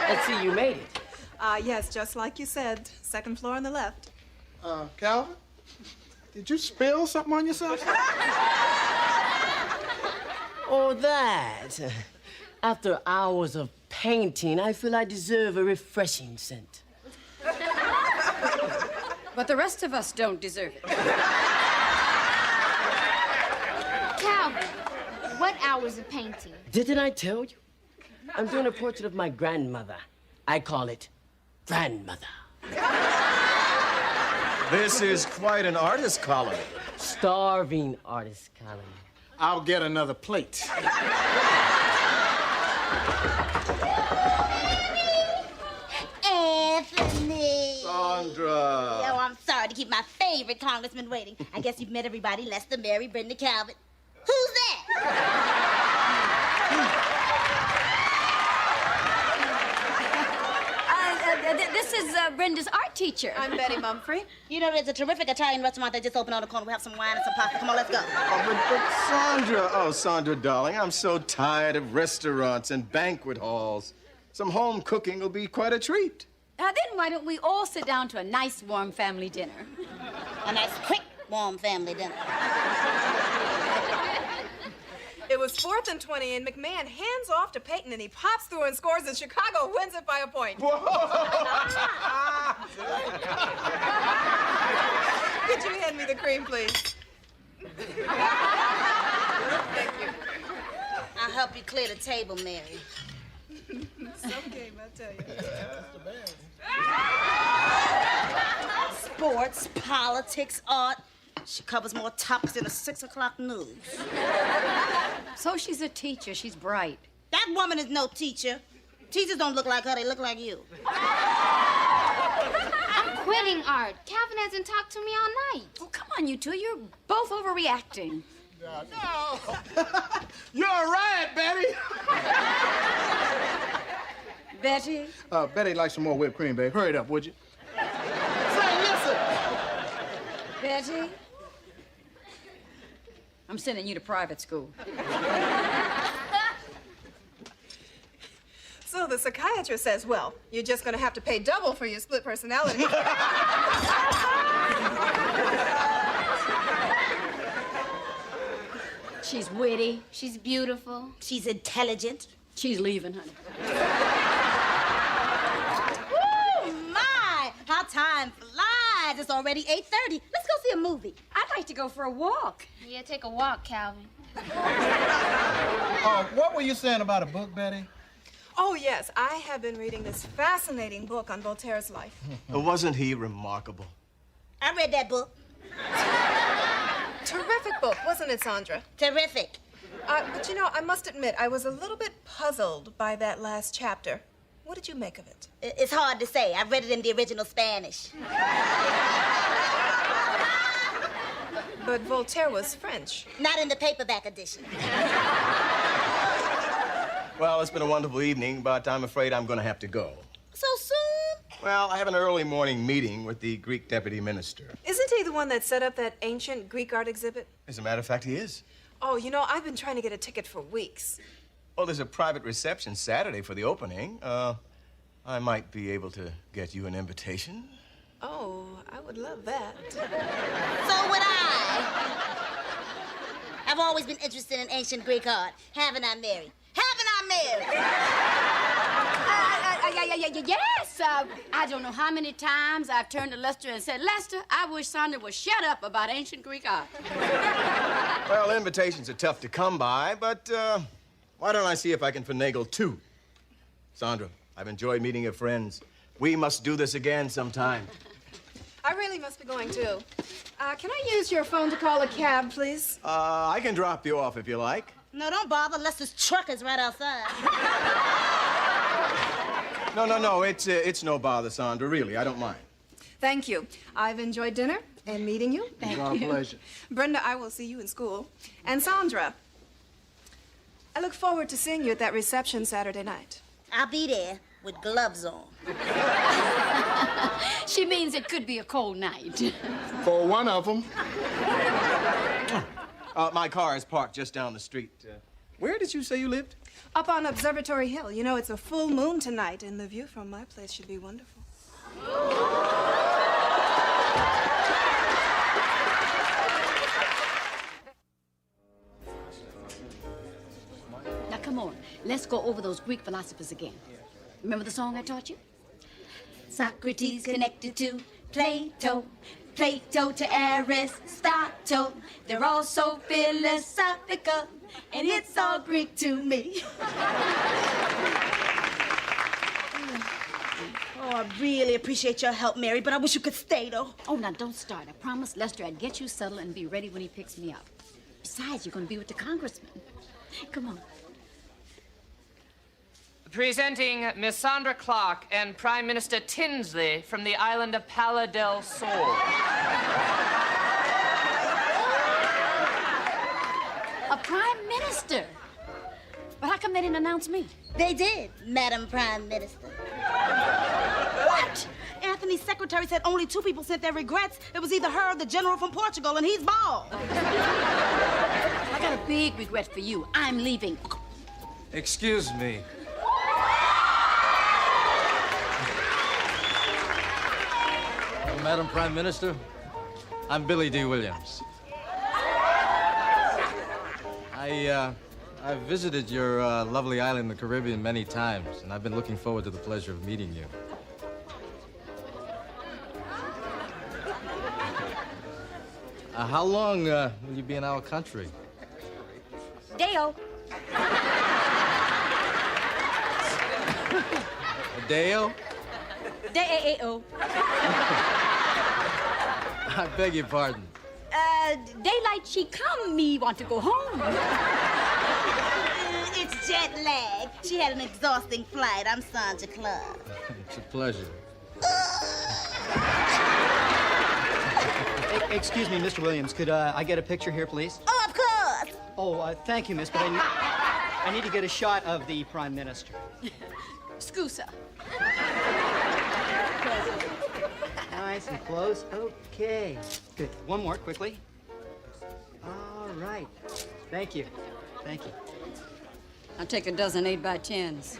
Let's see, you made it. Yes, just like you said. Second floor on the left. Calvin? Did you spill something on yourself? Oh, that. After hours of painting, I feel I deserve a refreshing scent. But the rest of us don't deserve it. Calvin, what hours of painting? Didn't I tell you? I'm doing a portrait of my grandmother. I call it Grandmother. This is quite an artist colony. Starving artist colony. I'll get another plate. Anthony. Sandra. Oh, I'm sorry to keep my favorite congressman waiting. I guess you've met everybody less than Mary Brenda Calvin. Who's that? This is Brenda's art teacher. I'm Betty Mumfree. You know, there's a terrific Italian restaurant that just opened on the corner. We have some wine and some pasta. Come on, let's go. But Sandra, darling, I'm so tired of restaurants and banquet halls. Some home cooking will be quite a treat. Then why don't we all sit down to a nice, warm family dinner? A nice, quick, warm family dinner. It was 4th and 20, and McMahon hands off to Peyton, and he pops through and scores, and Chicago wins it by a point. Could you hand me the cream, please? Thank you. I'll help you clear the table, Mary. Some game, I tell you. Sports, politics, art. She covers more topics than a 6 o'clock news. So she's a teacher. She's bright. That woman is no teacher. Teachers don't look like her. They look like you. I'm quitting art. Calvin hasn't talked to me all night. Oh, come on, you two. You're both overreacting. No. You're right, Betty. Betty? Betty likes some more whipped cream, babe. Hurry it up, would you? Say, listen. Betty? I'm sending you to private school. So the psychiatrist says, well, you're just going to have to pay double for your split personality. She's witty. She's beautiful. She's intelligent. She's leaving, honey. Woo, my! How time flies. It's already 8:30. Let's go see a movie. I'd like to go for a walk. Yeah, take a walk, Calvin. What were you saying about a book, Betty? Oh, yes. I have been reading this fascinating book on Voltaire's life. Wasn't he remarkable? I read that book. Terrific book, wasn't it, Sandra? Terrific. But you know, I must admit, I was a little bit puzzled by that last chapter. What did you make of it? It's hard to say. I read it in the original Spanish. But Voltaire was French. Not in the paperback edition. Well, it's been a wonderful evening, but I'm afraid I'm going to have to go. So soon? Well, I have an early morning meeting with the Greek deputy minister. Isn't he the one that set up that ancient Greek art exhibit? As a matter of fact, he is. Oh, you know, I've been trying to get a ticket for weeks. Well, there's a private reception Saturday for the opening. I might be able to get you an invitation. Oh, I would love that. So would I. I've always been interested in ancient Greek art. Haven't I, Mary? Haven't I, Mary? Yes. I don't know how many times I've turned to Lester and said, Lester, I wish Sandra would shut up about ancient Greek art. Well, invitations are tough to come by, but why don't I see if I can finagle two? Sandra, I've enjoyed meeting your friends. We must do this again sometime. I really must be going, too. Can I use your phone to call a cab, please? I can drop you off if you like. No, don't bother. Lester's truck is right outside. No, it's no bother, Sandra, really. I don't mind. Thank you. I've enjoyed dinner and meeting you. It's our pleasure. Brenda, I will see you in school. And Sandra, I look forward to seeing you at that reception Saturday night. I'll be there with gloves on. She means it could be a cold night. For one of them. My car is parked just down the street. Where did you say you lived? Up on Observatory Hill. You know, it's a full moon tonight, and the view from my place should be wonderful. Now, come on. Let's go over those Greek philosophers again. Remember the song I taught you? Socrates connected to Plato, Plato to Aristotle. They're all so philosophical, and it's all Greek to me. Oh, I really appreciate your help, Mary, but I wish you could stay, though. Oh, now don't start. I promised Lester I'd get you settled and be ready when he picks me up. Besides, you're going to be with the congressman. Come on. Presenting Miss Sandra Clark and Prime Minister Tinsley from the island of Pala del Sol. A prime minister? But how come they didn't announce me? They did, Madam Prime Minister. What? Anthony's secretary said only 2 people sent their regrets. It was either her or the general from Portugal, and he's bald. I got a big regret for you. I'm leaving. Excuse me. Madam Prime Minister, I'm Billy D. Williams. I've visited your lovely island in the Caribbean many times, and I've been looking forward to the pleasure of meeting you. How long will you be in our country? Deo. Deo? D-A-A-O. I beg your pardon. Daylight she come, me want to go home. It's jet lag. She had an exhausting flight. I'm Sandra Clark. It's a pleasure. Excuse me, Mr. Williams. Could I get a picture here, please? Oh, of course. Oh, thank you, miss, but I need to get a shot of the Prime Minister. Scusa. Nice and close. Okay. Good. One more, quickly. All right. Thank you. Thank you. I'll take a dozen 8x10s.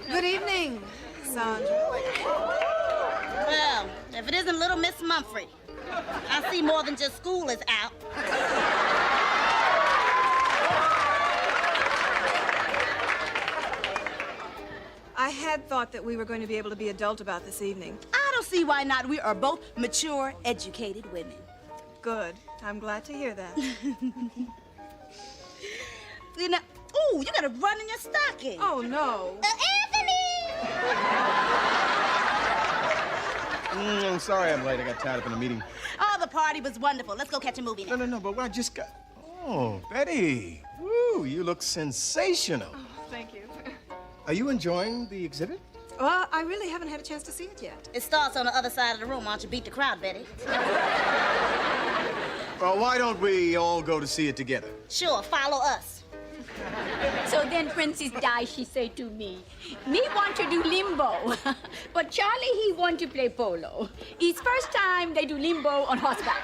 Good evening, Sandra. Well, if it isn't little Miss Mumford, I see more than just school is out. I had thought that we were going to be able to be adult about this evening. I don't see why not. We are both mature, educated women. Good. I'm glad to hear that. You know, ooh, you got a run in your stocking. Oh, no. Anthony! I'm sorry I'm late. I got tied up in a meeting. Oh, the party was wonderful. Let's go catch a movie now. No, but I just got... Oh, Betty. Woo, you look sensational. Oh, thank you. Are you enjoying the exhibit? Well, I really haven't had a chance to see it yet. It starts on the other side of the room. Why don't you beat the crowd, Betty? Well, why don't we all go to see it together? Sure, follow us. So then Princess Di, she say to me want to do limbo. But Charlie, he want to play polo. It's first time they do limbo on horseback.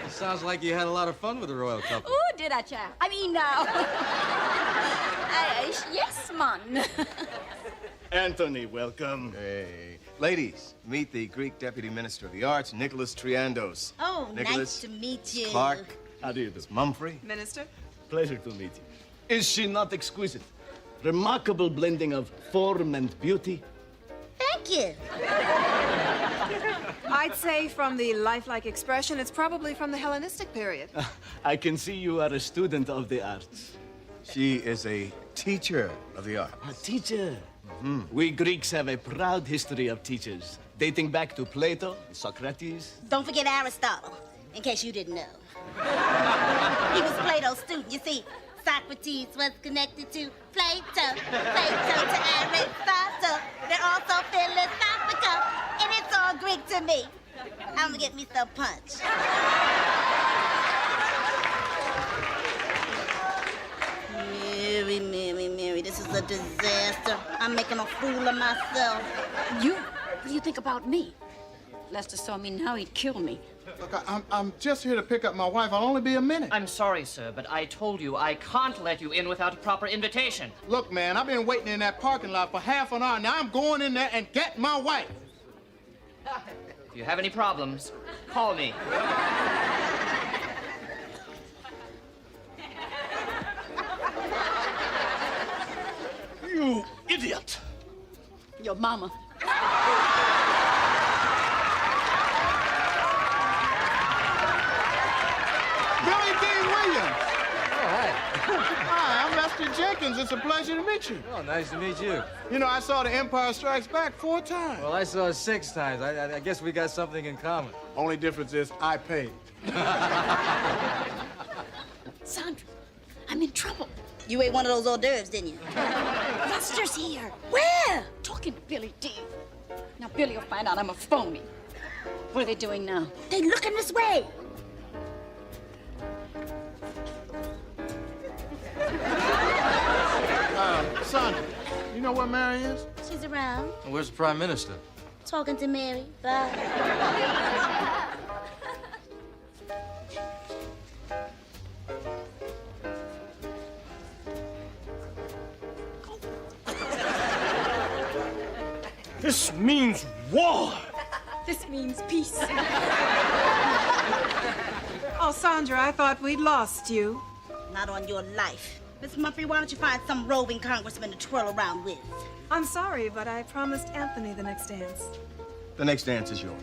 Sounds like you had a lot of fun with the royal couple. Oh, did I, child? I mean, yes, man. Anthony, welcome. Hey. Ladies, meet the Greek Deputy Minister of the Arts, Nicholas Triandos. Oh, Nicholas, nice to meet you. Clark. How do you do? Miss Mumphrey. Minister? Pleasure to meet you. Is she not exquisite? Remarkable blending of form and beauty. Thank you. I'd say from the lifelike expression, it's probably from the Hellenistic period. I can see you are a student of the arts. She is a teacher of the arts. A teacher? We Greeks have a proud history of teachers, dating back to Plato, Socrates. Don't forget Aristotle, in case you didn't know. He was Plato's student. You see, Socrates was connected to Plato, Plato to Aristotle. They're all so philosophical, and it's all Greek to me. I'm gonna get me some punch. Mary, this is a disaster. I'm making a fool of myself. You? What do you think about me? Lester saw me now, he'd kill me. Look, I'm just here to pick up my wife. I'll only be a minute. I'm sorry, sir, but I told you I can't let you in without a proper invitation. Look, man, I've been waiting in that parking lot for half an hour. Now I'm going in there and get my wife. If you have any problems, call me. You idiot! Your mama. Billy Dean Williams. Hi. Hi, I'm Lester Jenkins. It's a pleasure to meet you. Oh, nice to meet you. You know, I saw The Empire Strikes Back 4 times. Well, I saw it 6 times. I guess we got something in common. Only difference is I paid. Sandra, I'm in trouble. You ate one of those hors d'oeuvres, didn't you? Lester's here. Where? Talking to Billy D. Now, Billy will find out I'm a phony. What are they doing now? They looking this way. Sandra, you know where Mary is? She's around, Where's the Prime Minister? talking to Mary. Bye. This means war! This means peace. Oh, Sandra, I thought we'd lost you. Not on your life. Miss Mumphrey, why don't you find some roving congressman to twirl around with? I'm sorry, but I promised Anthony the next dance. The next dance is yours.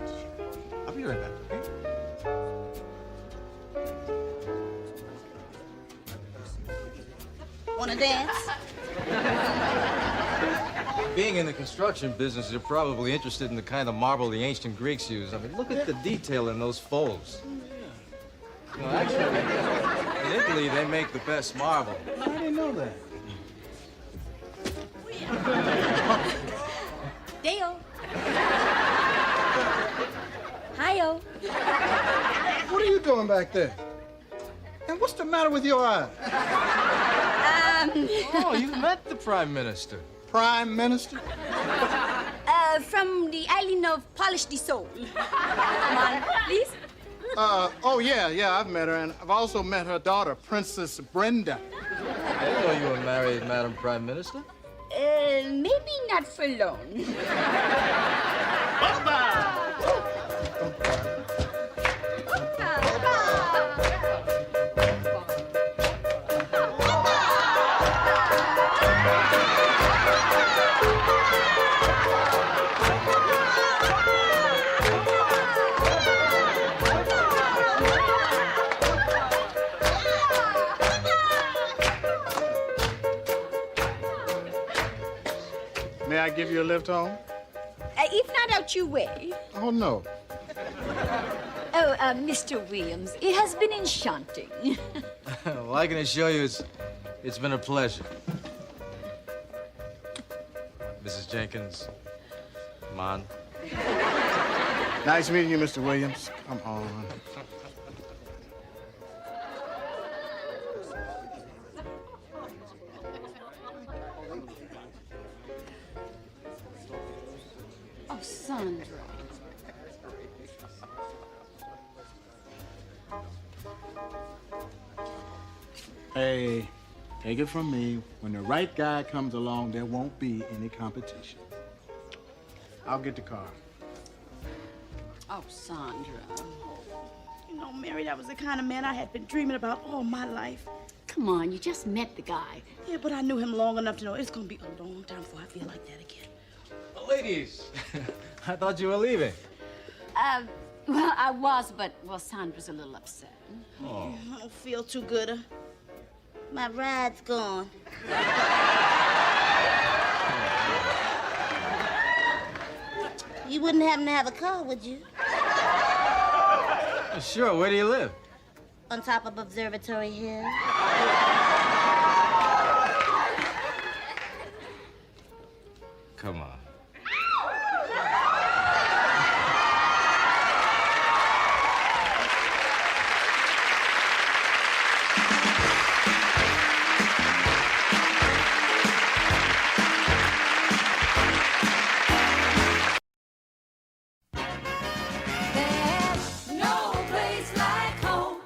I'll be right back, okay? Wanna dance? Being in the construction business, you're probably interested in the kind of marble the ancient Greeks used. I mean, look at the detail in those folds. No, actually, in Italy, they make the best marble. I didn't know that. Deo. Hi-yo. What are you doing back there? And what's the matter with your eye? Oh, you met the Prime Minister. Prime Minister? From the island of Polish de Soul. Come on, please. Oh, yeah, I've met her, and I've also met her daughter, Princess Brenda. I didn't know you were married, Madam Prime Minister. Maybe not for long. May I give you a lift home? If not out your way. Oh, no. Oh, Mr. Williams, it has been enchanting. Well, I can assure you it's been a pleasure. Mrs. Jenkins, come on. Nice meeting you, Mr. Williams. Come on. Oh, Sandra. Hey, take it from me. When the right guy comes along, there won't be any competition. I'll get the car. Oh, Sandra. You know, Mary, that was the kind of man I had been dreaming about all my life. Come on, you just met the guy. Yeah, but I knew him long enough to know it's gonna be a long time before I feel like that again. Ladies, I thought you were leaving. Well, I was, but, well, Sandra's a little upset. Oh. I don't feel too good. My ride's gone. You wouldn't happen to have a car, would you? Sure, where do you live? On top of Observatory Hill. Come on. There's no place like home.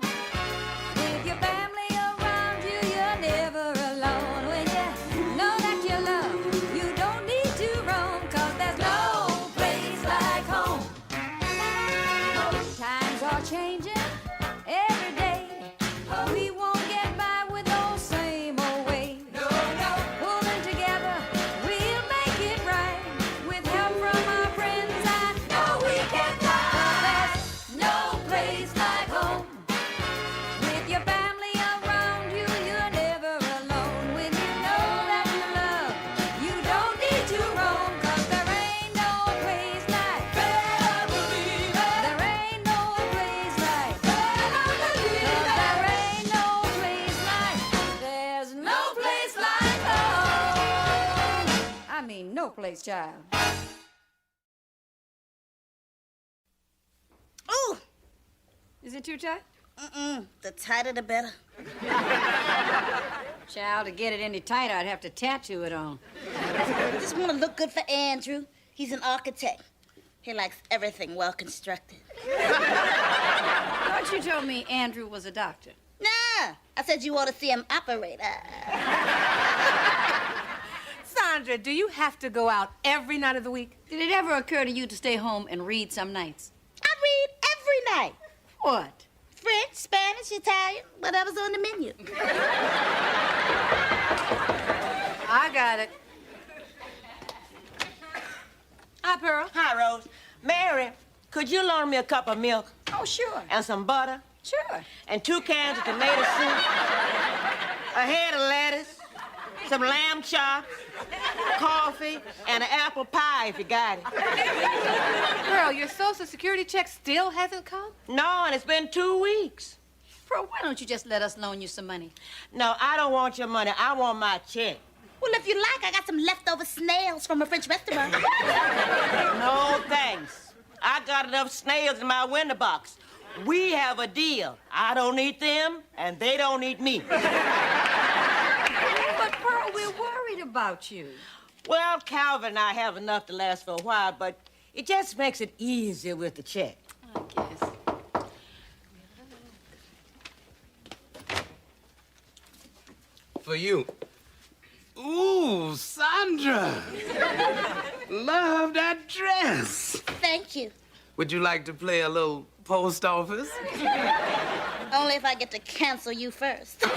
With your family around you, you're never alone. When you know that you love, you don't need to roam. place, child. Ooh! Is it too tight? The tighter the better. Child, to get it any tighter, I'd have to tattoo it on. I just want to look good for Andrew. He's an architect. He likes everything well constructed. Thought you told me Andrew was a doctor. Nah, I said you ought to see him operate. Sandra, do you have to go out every night of the week? Did it ever occur to you to stay home and read some nights? I read every night. What? French, Spanish, Italian, whatever's on the menu. I got it. Hi, Pearl. Hi, Rose. Mary, could you loan me a cup of milk? Oh, sure. And some butter? Sure. And 2 cans of tomato soup? A head of lettuce? Some lamb chops? Coffee? And an apple pie if you got it. Pearl, your Social Security check still hasn't come? No, and it's been 2 weeks. Pearl, why don't you just let us loan you some money? No, I don't want your money. I want my check. Well, if you like, I got some leftover snails from a French restaurant. No, thanks. I got enough snails in my window box. We have a deal. I don't eat them, and they don't eat me. But, Pearl, we're worried about you. Well, Calvin and I have enough to last for a while, but it just makes it easier with the check. I guess. For you. Ooh, Sandra. Love that dress. Thank you. Would you like to play a little post office? Only if I get to cancel you first. All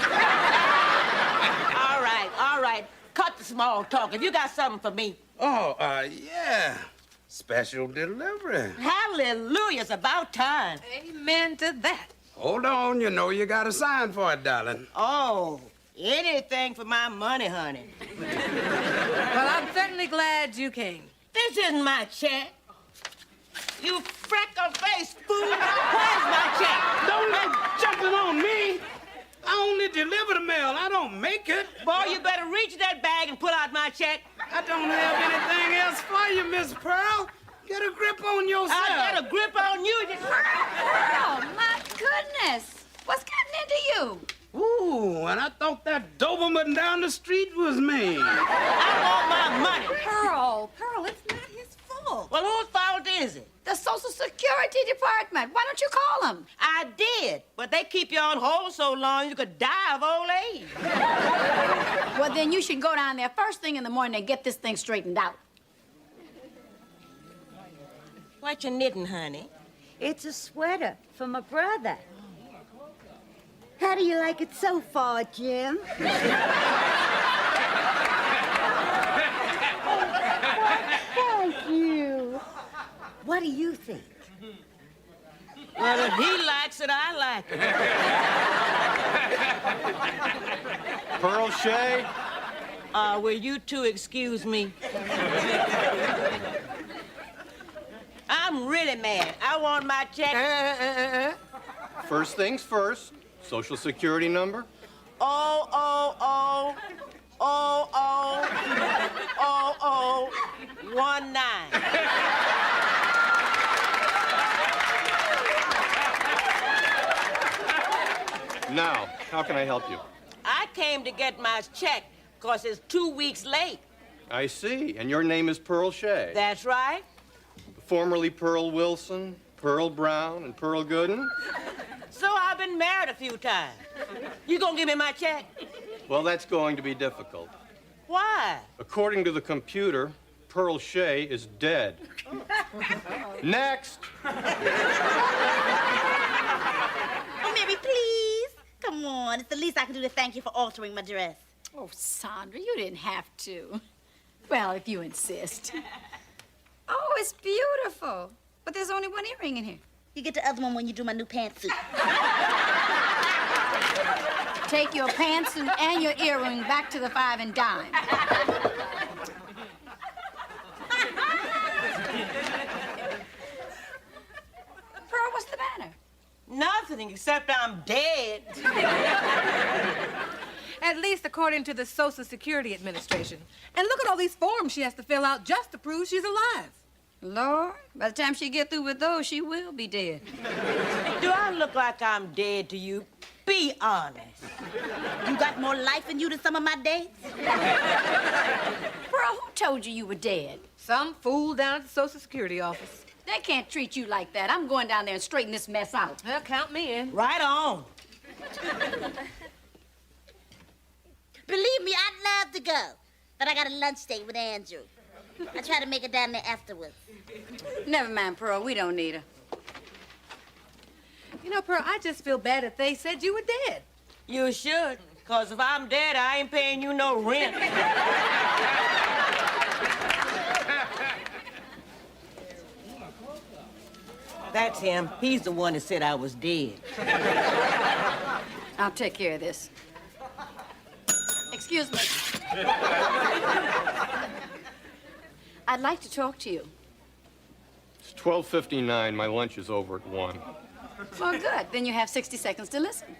right. Cut the small talk. If you got something for me. Oh, yeah. Special delivery. Hallelujah, it's about time. Amen to that. Hold on, you know you got to sign for it, darling. Oh, anything for my money, honey. Well, I'm certainly glad you came. This isn't my check. You freckle-faced fool. Where's my check? Don't let jumping on me. I only deliver the mail. I don't make it. Boy, you better reach that bag and pull out my check. I don't have anything else for you, Miss Pearl. Get a grip on yourself. I got a grip on you. Pearl, my goodness. What's gotten into you? Ooh, and I thought that Doberman down the street was me. I want my money. Pearl, it's not his fault. Well, whose fault is it? The Social Security Department. Why don't you call them? I did, but they keep you on hold so long you could die of old age. Well, then you should go down there first thing in the morning and get this thing straightened out. What you knitting, honey? It's a sweater for my brother. How do you like it so far, Jim? Thank you. What do you think? Well, if he likes it, I like it. Pearl Shea? Will you two excuse me? I'm really mad. I want my check. First things first. Social Security number? 00000019. Now, how can I help you? I came to get my check because it's 2 weeks late. I see. And your name is Pearl Shea. That's right. Formerly Pearl Wilson, Pearl Brown, and Pearl Gooden? So I've been married a few times. You gonna give me my check? Well, that's going to be difficult. Why? According to the computer, Pearl Shea is dead. Next. Oh, Mary, please. Come on. It's the least I can do to thank you for altering my dress. Oh, Sandra, you didn't have to. Well, if you insist. Oh, it's beautiful. But there's only one earring in here. You get the other one when you do my new pantsuit. Take your pantsuit and your earring back to the 5 and dime. Pearl, what's the matter? Nothing except I'm dead. At least according to the Social Security Administration. And look at all these forms she has to fill out just to prove she's alive. Lord, by the time she get through with those, she will be dead. Do I look like I'm dead to you? Be honest. You got more life in you than some of my dates? Bro, who told you you were dead? Some fool down at the Social Security office. They can't treat you like that. I'm going down there and straighten this mess out. Well, count me in. Right on. Believe me, I'd love to go. But I got a lunch date with Andrew. I try to make it down there afterwards. Never mind, Pearl. We don't need her. You know, Pearl, I just feel bad if they said you were dead. You should, because if I'm dead, I ain't paying you no rent. That's him. He's the one that said I was dead. I'll take care of this. Excuse me. I'd like to talk to you. It's 12:59. My lunch is over at 1. Well, good. Then you have 60 seconds to listen.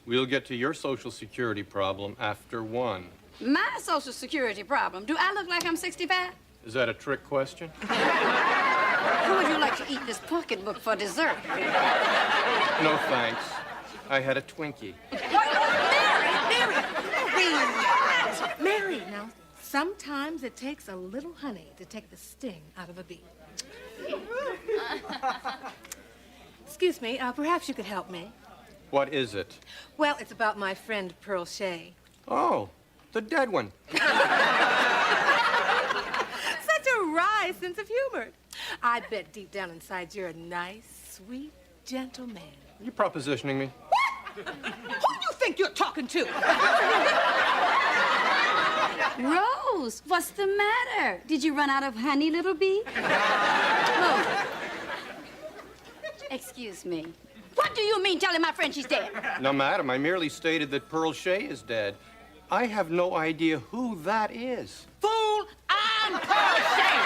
We'll get to your Social Security problem after 1. My Social Security problem. Do I look like I'm 65? Is that a trick question? How would you like to eat this pocketbook for dessert? No, thanks. I had a Twinkie. Mary, now, sometimes it takes a little honey to take the sting out of a bee. Excuse me, perhaps you could help me. What is it? Well, it's about my friend Pearl Shea. Oh, the dead one. Such a wry sense of humor. I bet deep down inside you're a nice, sweet, gentle man. Are you propositioning me? Who do you think you're talking to? Rose, what's the matter? Did you run out of honey, little bee? Look. Excuse me. What do you mean telling my friend she's dead? No, madam, I merely stated that Pearl Shea is dead. I have no idea who that is. Fool, I'm Pearl Shea.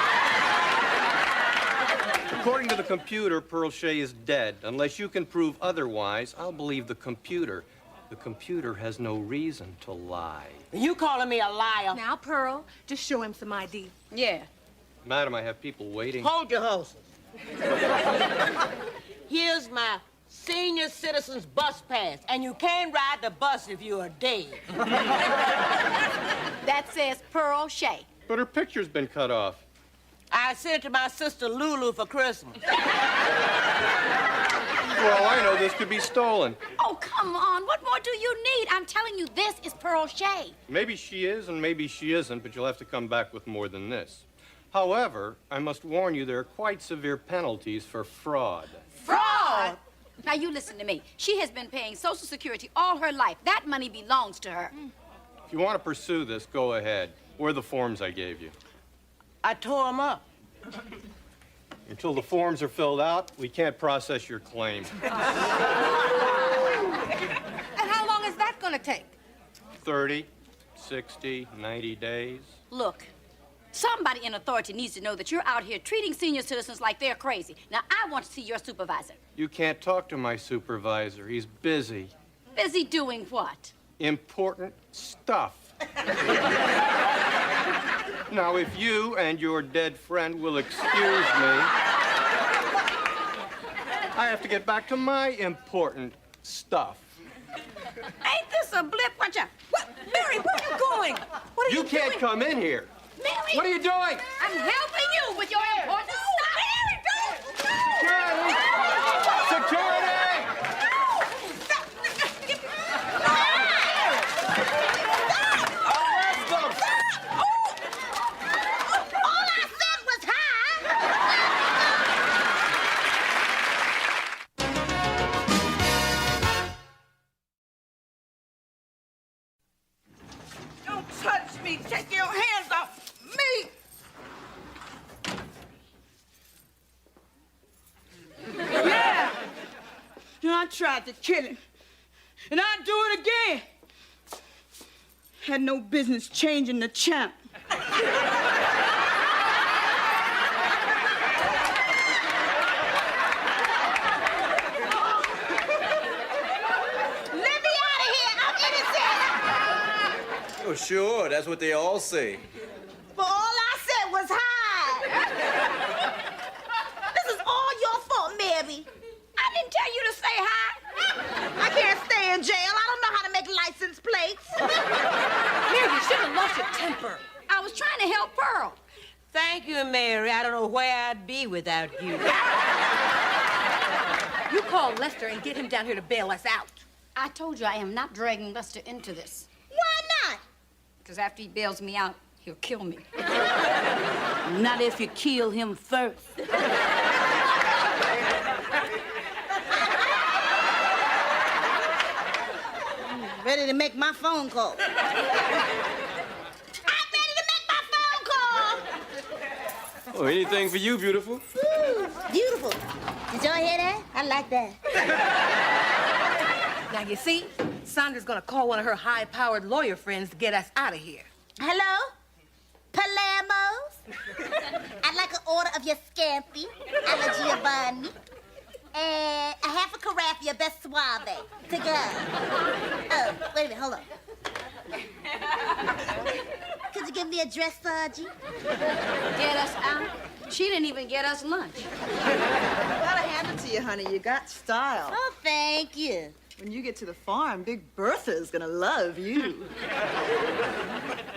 According to the computer, Pearl Shea is dead. Unless you can prove otherwise, I'll believe the computer. The computer has no reason to lie. You calling me a liar? Now, Pearl, just show him some ID. Yeah. Madam, I have people waiting. Hold your horses. Here's my senior citizen's bus pass, and you can't ride the bus if you are dead. That says Pearl Shea. But her picture's been cut off. I sent it to my sister Lulu for Christmas. For all I know, this could be stolen. Oh, come on. What more do you need? I'm telling you, this is Pearl Shea. Maybe she is and maybe she isn't, but you'll have to come back with more than this. However, I must warn you there are quite severe penalties for fraud. Fraud? Now, you listen to me. She has been paying Social Security all her life. That money belongs to her. If you want to pursue this, go ahead. Where are the forms I gave you? I tore them up. Until the forms are filled out, we can't process your claim. And how long is that going to take? 30, 60, 90 days. Look, somebody in authority needs to know that you're out here treating senior citizens like they're crazy. Now, I want to see your supervisor. You can't talk to my supervisor. He's busy. Busy doing what? Important stuff. Now, if you and your dead friend will excuse me, I have to get back to my important stuff. Ain't this a blip? What you? What? Mary, where are you going? What are you doing? You can't come in here. Mary! What are you doing? I'm helping you with your important stuff. Mary, don't! Security! Take your hands off me! Yeah! And I tried to kill him. And I'd do it again. Had no business changing the champ. sure. That's what they all say. But all I said was hi. This is all your fault, Mary. I didn't tell you to say hi. I can't stay in jail. I don't know how to make license plates. Mary, you should have lost your temper. I was trying to help Pearl. Thank you, Mary. I don't know where I'd be without you. You call Lester and get him down here to bail us out. I told you I am not dragging Lester into this. Why not? Because after he bails me out, he'll kill me. Not if you kill him first. Ready to make my phone call. I'm ready to make my phone call. Oh, anything for you, beautiful. Ooh, beautiful. Did y'all hear that? I like that. Now, you see, Sandra's gonna call one of her high-powered lawyer friends to get us out of here. Hello? Palermo's? I'd like an order of your scampi, alla Giovanni, and a half a carafe of best suave to go. Oh, wait a minute, hold on. Could you give me a dress, Sergeant? Get us out? She didn't even get us lunch. Gotta hand it to you, honey. You got style. Oh, thank you. When you get to the farm, Big Bertha's gonna love you.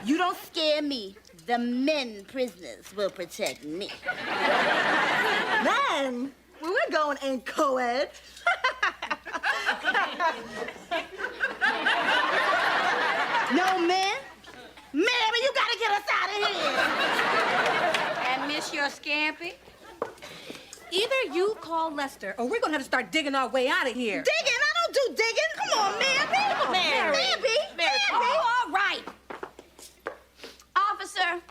You don't scare me. The men prisoners will protect me. Man, where we're going ain't co-ed. No, man. Mary, you gotta get us out of here. And miss your scampi? Either you call Lester, or we're gonna have to start digging our way out of here. Digging? I don't do digging. Come on, Mary. Come on, Mary. Mary. Oh, all right. Officer,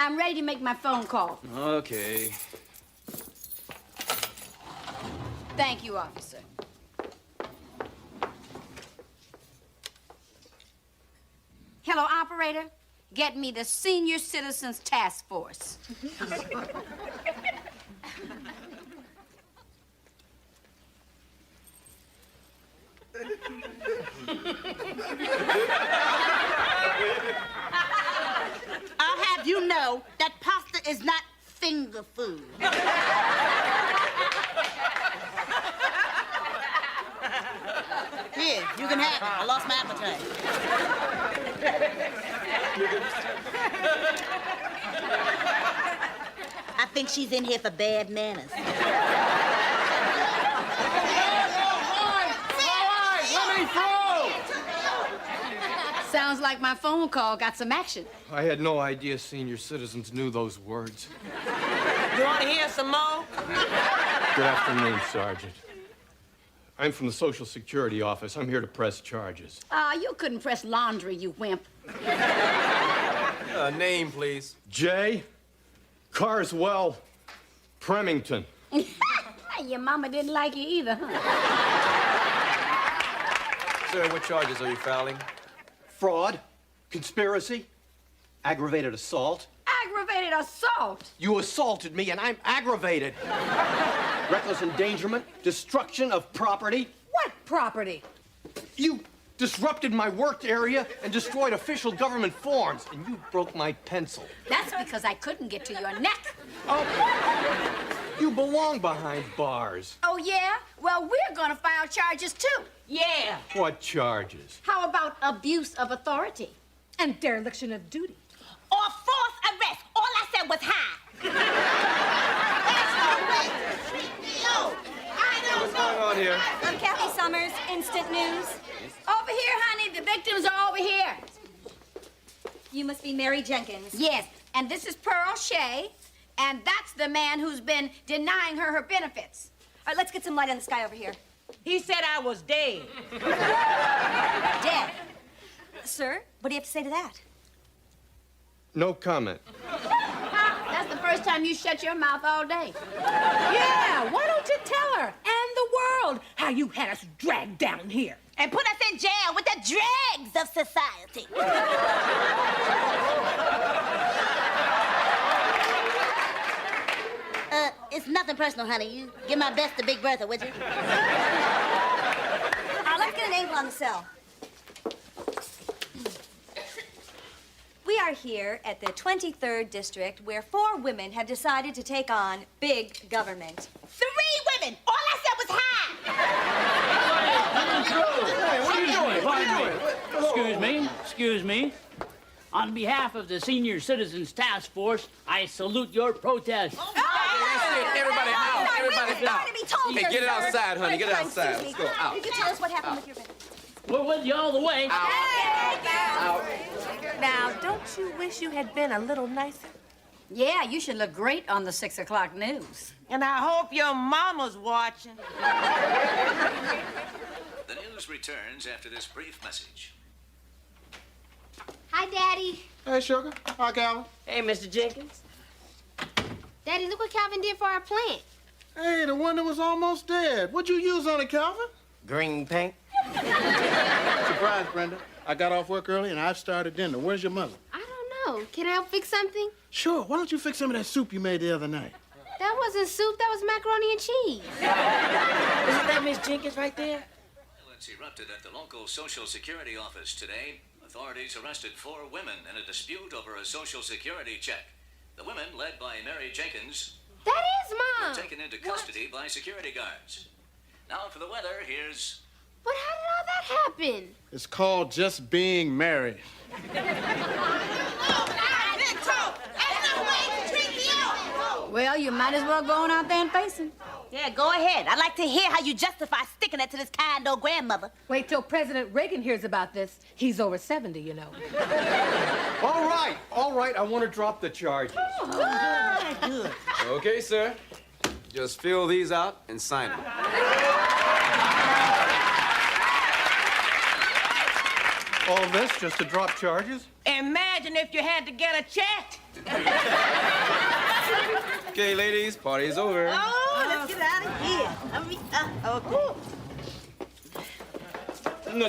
I'm ready to make my phone call. Okay. Thank you, officer. Hello, operator. Get me the Senior Citizens Task Force. I'll have you know that pasta is not finger food. Here, you can have it. I lost my appetite. I think she's in here for bad manners. Sounds like my phone call got some action. I had no idea senior citizens knew those words. You want to hear some more? Good afternoon, Sergeant. I'm from the Social Security office. I'm here to press charges. You couldn't press laundry, you wimp. Name, please. J. Carswell Premington. Your mama didn't like you either, huh? Sir, what charges are you filing? Fraud, conspiracy, aggravated assault. Aggravated assault? You assaulted me and I'm aggravated. Reckless endangerment, destruction of property. What property? You disrupted my work area and destroyed official government forms, and you broke my pencil. That's because I couldn't get to your neck. Oh, you belong behind bars. Oh, yeah? Well, we're gonna file charges, too. Yeah. What charges? How about abuse of authority? And dereliction of duty. Or false arrest. All I said was hi. What's going on here? I'm Kathy Summers, Instant News. Over here, honey. The victims are over here. You must be Mary Jenkins. Yes, and this is Pearl Shea, and that's the man who's been denying her benefits. All right, let's get some light on the sky over here. He said I was dead. Dead. Sir, what do you have to say to that? No comment. That's the first time you shut your mouth all day. Yeah, why don't you tell her and the world how you had us dragged down here? And put us in jail with the dregs of society. It's nothing personal, honey. You give my best to Big Bertha, would you? Let's get an angle on the cell. We are here at the 23rd District where 4 women have decided to take on big government. 3 women! All I said was hi! Excuse me. On behalf of the Senior Citizens Task Force, I salute your protest. Everybody out. Everybody out. Hey, get it outside, honey. Get it outside. Let's go out. You can tell us what happened with your bed. We're with you all the way. Now, don't you wish you had been a little nicer? Yeah, you should look great on the 6 o'clock news. And I hope your mama's watching. The news returns after this brief message. Hi, Daddy. Hey, Sugar. Hi, Calvin. Hey, Mr. Jenkins. Daddy, look what Calvin did for our plant. Hey, the one that was almost dead. What'd you use on it, Calvin? Green paint. Surprise, Brenda. I got off work early and I've started dinner. Where's your mother? I don't know. Can I help fix something? Sure. Why don't you fix some of that soup you made the other night? That wasn't soup. That was macaroni and cheese. Isn't that Miss Jenkins right there? Violence erupted at the local Social Security office today. Authorities arrested 4 women in a dispute over a Social Security check. The women, led by Mary Jenkins, That is Mom. were taken into custody by security guards. Now for the weather, here's... But how did all that happen? It's called just being married. Well, you might as well go on out there and face him. Yeah, go ahead. I'd like to hear how you justify sticking it to this kind old grandmother. Wait till President Reagan hears about this. He's over 70, you know. All right, I want to drop the charges. Good. Okay, sir. Just fill these out and sign them. All this just to drop charges? Imagine if you had to get a check. Okay, ladies, party is over. Oh, let's get out of here. Cool. No.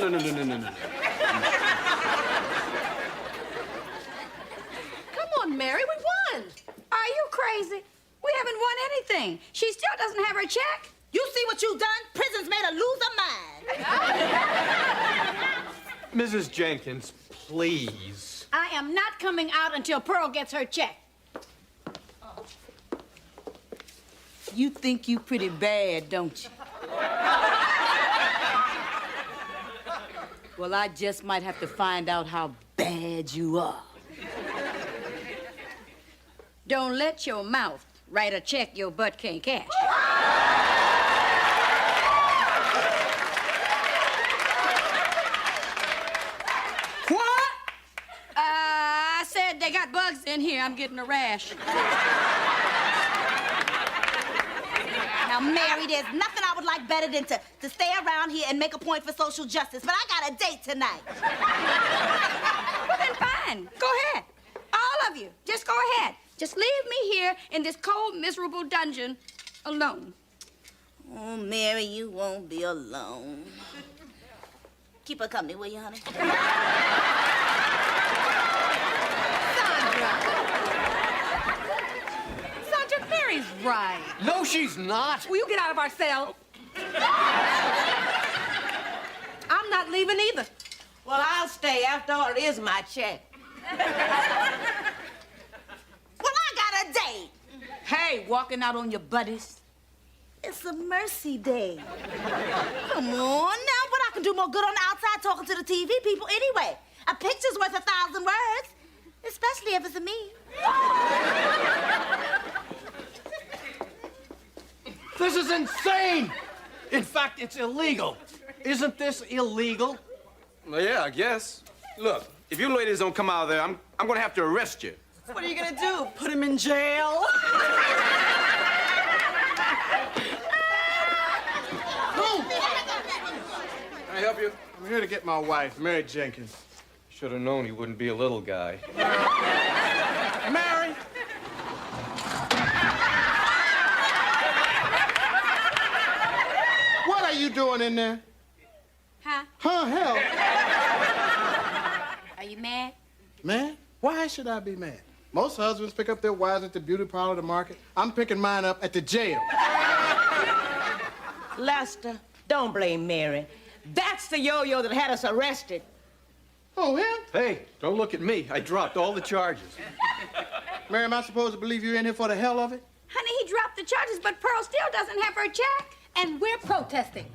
Come on, Mary, we won. Are you crazy? We haven't won anything. She still doesn't have her check. You see what you've done? Prison's made a loser mind. Mrs. Jenkins, please. I am not coming out until Pearl gets her check. You think you pretty bad, don't you? Well, I just might have to find out how bad you are. Don't let your mouth write a check your butt can't cash. What? I said they got bugs in here. I'm getting a rash. Now, Mary, there's nothing I would like better than to stay around here and make a point for social justice, but I got a date tonight. Well, then fine. Go ahead. All of you. Just go ahead. Just leave me here in this cold, miserable dungeon alone. Oh, Mary, you won't be alone. Keep her company, will you, honey? Sandra, Mary's right. No, she's not. Will you get out of our cell? I'm not leaving either. Well, I'll stay. After all, it is my check. Well, I got a date. Hey, walking out on your buddies? It's a mercy day. Come on now, but I can do more good on the outside talking to the TV people anyway. A picture's worth 1,000 words, especially if it's a me. This is insane. In fact, it's illegal. Isn't this illegal? Well, yeah, I guess. Look, if you ladies don't come out of there, I'm gonna have to arrest you. What are you gonna do? Put him in jail? Can I help you? I'm here to get my wife, Mary Jenkins. Should have known he wouldn't be a little guy. Mary! What are you doing in there? Huh? Huh, hell. Are you mad? Man, why should I be mad? Most husbands pick up their wives at the beauty parlor, the market. I'm picking mine up at the jail. Lester, don't blame Mary. That's the yo-yo that had us arrested. Oh, him? Hey, don't look at me. I dropped all the charges. Mary, am I supposed to believe you're in here for the hell of it? Honey, he dropped the charges, but Pearl still doesn't have her check. And we're protesting.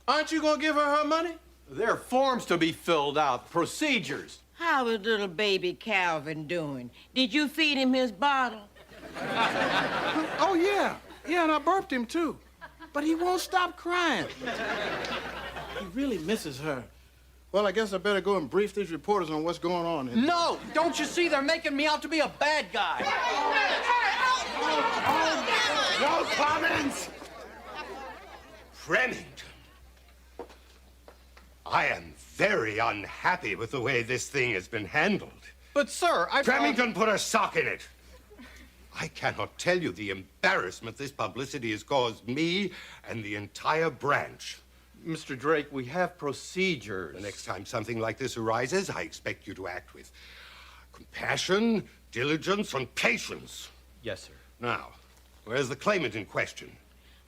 Aren't you gonna give her money? There are forms to be filled out, procedures. How is little baby Calvin doing? Did you feed him his bottle? Oh, yeah. Yeah, and I burped him, too. But he won't stop crying. He really misses her. Well, I guess I better go and brief these reporters on what's going on here. No! Don't you see they're making me out to be a bad guy? No comments! Remington, I am very unhappy with the way this thing has been handled. But, sir, Remington, put a sock in it. I cannot tell you the embarrassment this publicity has caused me and the entire branch. Mr. Drake, we have procedures. The next time something like this arises, I expect you to act with compassion, diligence, and patience. Yes, sir. Now, where's the claimant in question?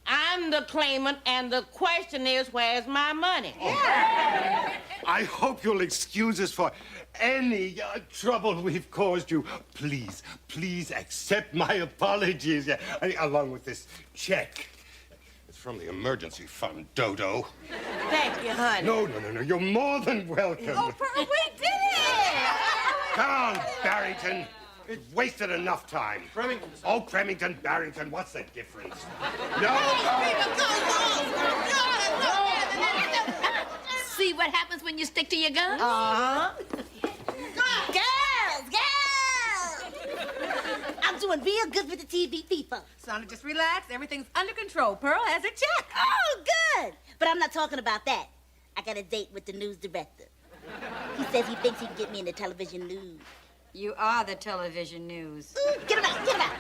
I'm the claimant, and the question is, where's my money? I hope you'll excuse us for any trouble we've caused you. Please, please accept my apologies, along with this check. It's from the emergency fund, Dodo. Thank you, honey. No. You're more than welcome. Oh, Pearl, we did it! Come on, Barrington. We've wasted enough time. Remington. Oh, Cremington, Barrington, what's the difference? No! See what happens when you stick to your guns? Girls! I'm doing real good with the TV people. Sandra, just relax. Everything's under control. Pearl has a check. Oh, good. But I'm not talking about that. I got a date with the news director. He says he thinks he can get me in the television news. You are the television news. Get him out, get him out.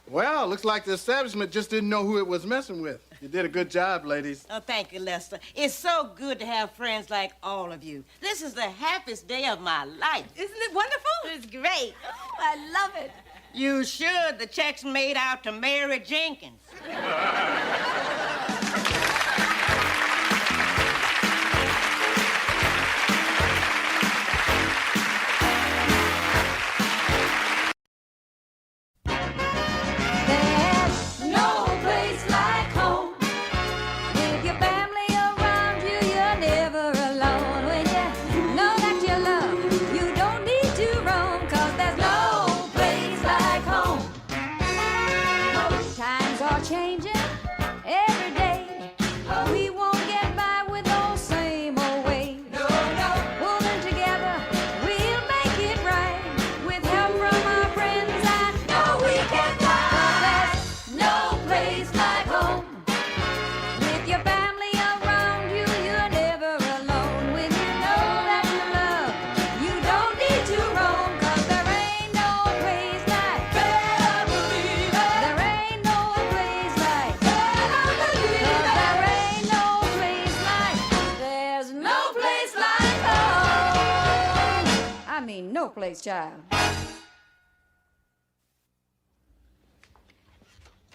Well, looks like the establishment just didn't know who it was messing with. You did a good job, ladies. Oh, thank you, Lester. It's so good to have friends like all of you. This is the happiest day of my life. Isn't it wonderful? It's great. Oh, I love it. You should. The check's made out to Mary Jenkins. Child.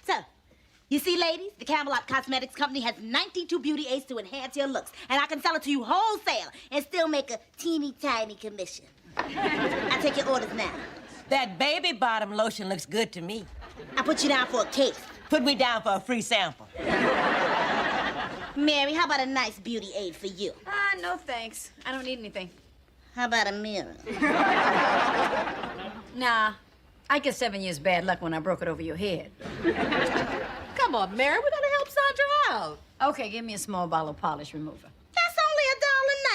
So, you see, ladies, the Camelot Cosmetics Company has 92 beauty aids to enhance your looks, and I can sell it to you wholesale and still make a teeny tiny commission. I take your orders now. That baby bottom lotion looks good to me. I put you down for a case. Put me down for a free sample. Mary, how about a nice beauty aid for you? No thanks. I don't need anything. How about a mirror? Nah. I get 7 years bad luck when I broke it over your head. Come on, Mary, we gotta help Sandra out. Okay, give me a small bottle of polish remover. That's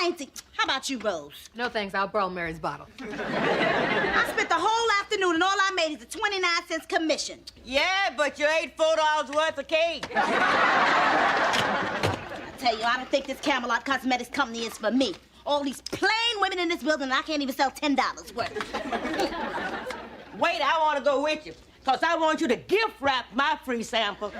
only $1.90. How about you, Rose? No thanks, I'll borrow Mary's bottle. I spent the whole afternoon and all I made is a 29-cent commission. Yeah, but you ate $4 worth of cake. I tell you, I don't think this Camelot Cosmetics Company is for me. All these plain women in this building, and I can't even sell $10 worth. Wait, I want to go with you, because I want you to gift wrap my free sample.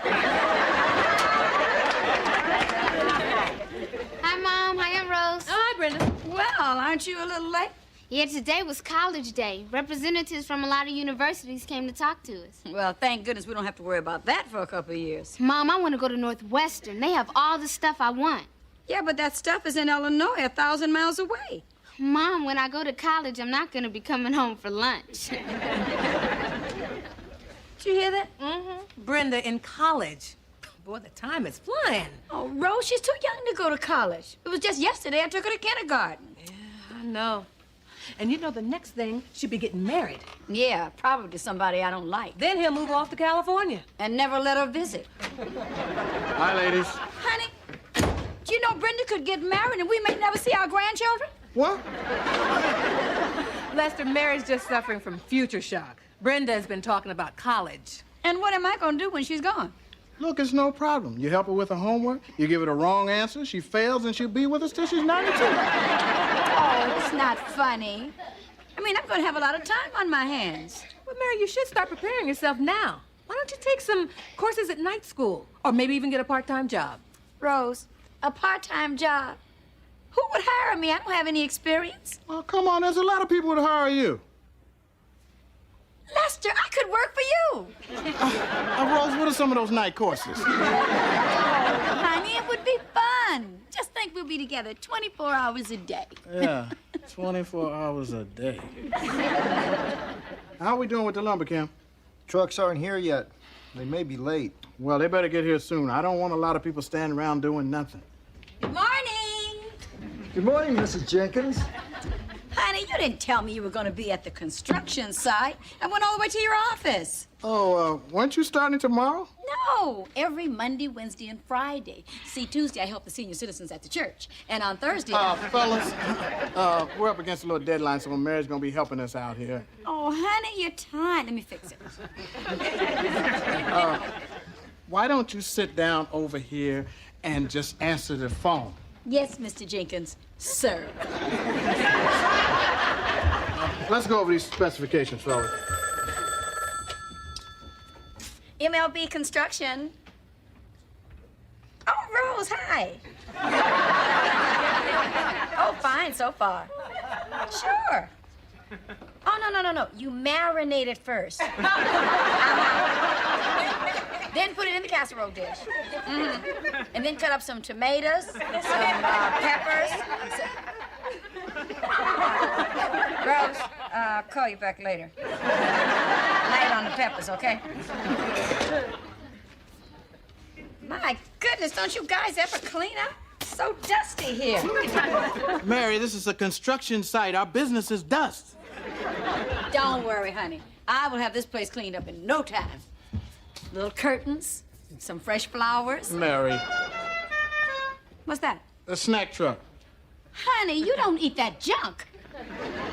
Hi, Mom. Hi, Aunt Rose. Oh, hi, Brenda. Well, aren't you a little late? Yeah, today was college day. Representatives from a lot of universities came to talk to us. Well, thank goodness we don't have to worry about that for a couple of years. Mom, I want to go to Northwestern. They have all the stuff I want. Yeah, but that stuff is in Illinois, 1,000 miles away. Mom, when I go to college, I'm not going to be coming home for lunch. Did you hear that? Mm-hmm. Brenda in college. Boy, the time is flying. Oh, Rose, she's too young to go to college. It was just yesterday I took her to kindergarten. Yeah, I know. And you know the next thing, she'll be getting married. Yeah, probably to somebody I don't like. Then he'll move off to California. And never let her visit. Hi, ladies. Honey, do you know Brenda could get married and we may never see our grandchildren? What? Lester, Mary's just suffering from future shock. Brenda has been talking about college. And what am I going to do when she's gone? Look, it's no problem. You help her with her homework, you give her the wrong answer, she fails, and she'll be with us till she's 92. Oh, it's not funny. I mean, I'm going to have a lot of time on my hands. Well, Mary, you should start preparing yourself now. Why don't you take some courses at night school? Or maybe even get a part-time job. Rose, a part-time job? Who would hire me? I don't have any experience. Oh, come on, there's a lot of people who would hire you. Lester, I could work for you. Rose, what are some of those night courses? Oh, honey, it would be fun. Just think we'll be together 24 hours a day. Yeah, 24 hours a day. How are we doing with the lumber, Kim? Trucks aren't here yet. They may be late. Well, they better get here soon. I don't want a lot of people standing around doing nothing. Good morning. Good morning, Mrs. Jenkins. Honey, you didn't tell me you were going to be at the construction site. I went all the way to your office. Oh, weren't you starting tomorrow? No, every Monday, Wednesday, and Friday. See, Tuesday I help the senior citizens at the church. And on Thursday... Fellas, we're up against a little deadline, so Mary's going to be helping us out here. Oh, honey, you're tired. Let me fix it. Why don't you sit down over here and just answer the phone? Yes, Mr. Jenkins, sir. Let's go over these specifications, fellas. MLB Construction. Oh, Rose, hi. Oh, fine so far. Sure. Oh, no. You marinate it first. Then put it in the casserole dish. And then cut up some tomatoes, some peppers. Rose, I'll call you back later. Light on the peppers, okay? My goodness, don't you guys ever clean up? It's so dusty here. Mary, this is a construction site. Our business is dust. Don't worry, honey. I will have this place cleaned up in no time. Little curtains, some fresh flowers. Mary. What's that? A snack truck. Honey, you don't eat that junk.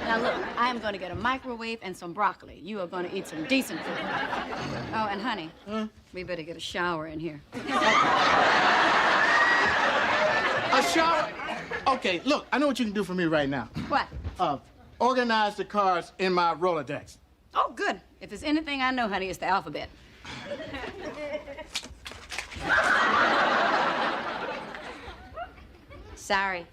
Now, look, I am going to get a microwave and some broccoli. You are going to eat some decent food. Oh, and honey, we better get a shower in here. A shower? Okay, look, I know what you can do for me right now. What? Organize the cars in my Rolodex. Oh, good. If there's anything I know, honey, it's the alphabet. Sorry.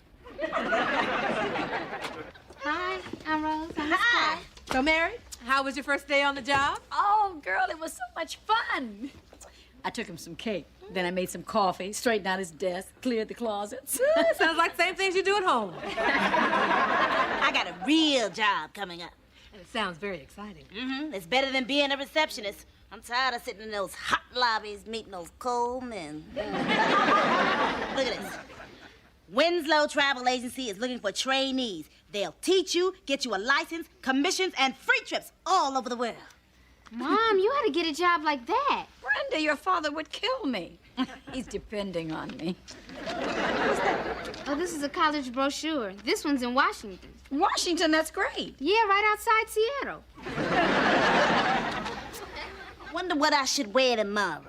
Hi, I'm Rose. Hi. So, Mary, how was your first day on the job? Oh, girl, it was so much fun. I took him some cake. Then I made some coffee, straightened out his desk, cleared the closets. Sounds like the same things you do at home. I got a real job coming up. And it sounds very exciting. Mm-hmm. It's better than being a receptionist. I'm tired of sitting in those hot lobbies meeting those cold men. Look at this. Winslow Travel Agency is looking for trainees. They'll teach you, get you a license, commissions, and free trips all over the world. Mom, you ought to get a job like that. Brenda, your father would kill me. He's depending on me. Oh, this is a college brochure. This one's in Washington. Washington, that's great. Yeah, right outside Seattle. Wonder what I should wear tomorrow.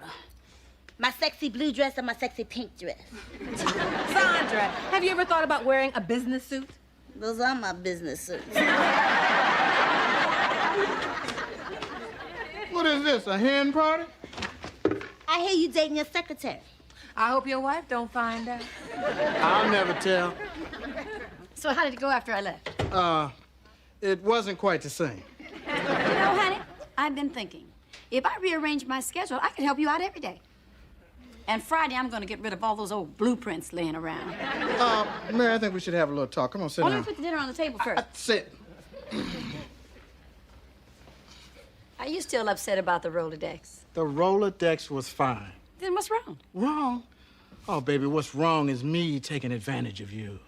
My sexy blue dress or my sexy pink dress? Sandra, have you ever thought about wearing a business suit? Those are my business suits. What is this, a hen party? I hear you dating your secretary. I hope your wife don't find out. I'll never tell. So how did it go after I left? It wasn't quite the same. You know, honey, I've been thinking. If I rearrange my schedule, I could help you out every day. And Friday, I'm going to get rid of all those old blueprints laying around. Mary, I think we should have a little talk. Come on, sit Let down. me put the dinner on the table first. Sit. Are you still upset about the Rolodex? The Rolodex was fine. Then what's wrong? Wrong? Oh, baby, what's wrong is me taking advantage of you.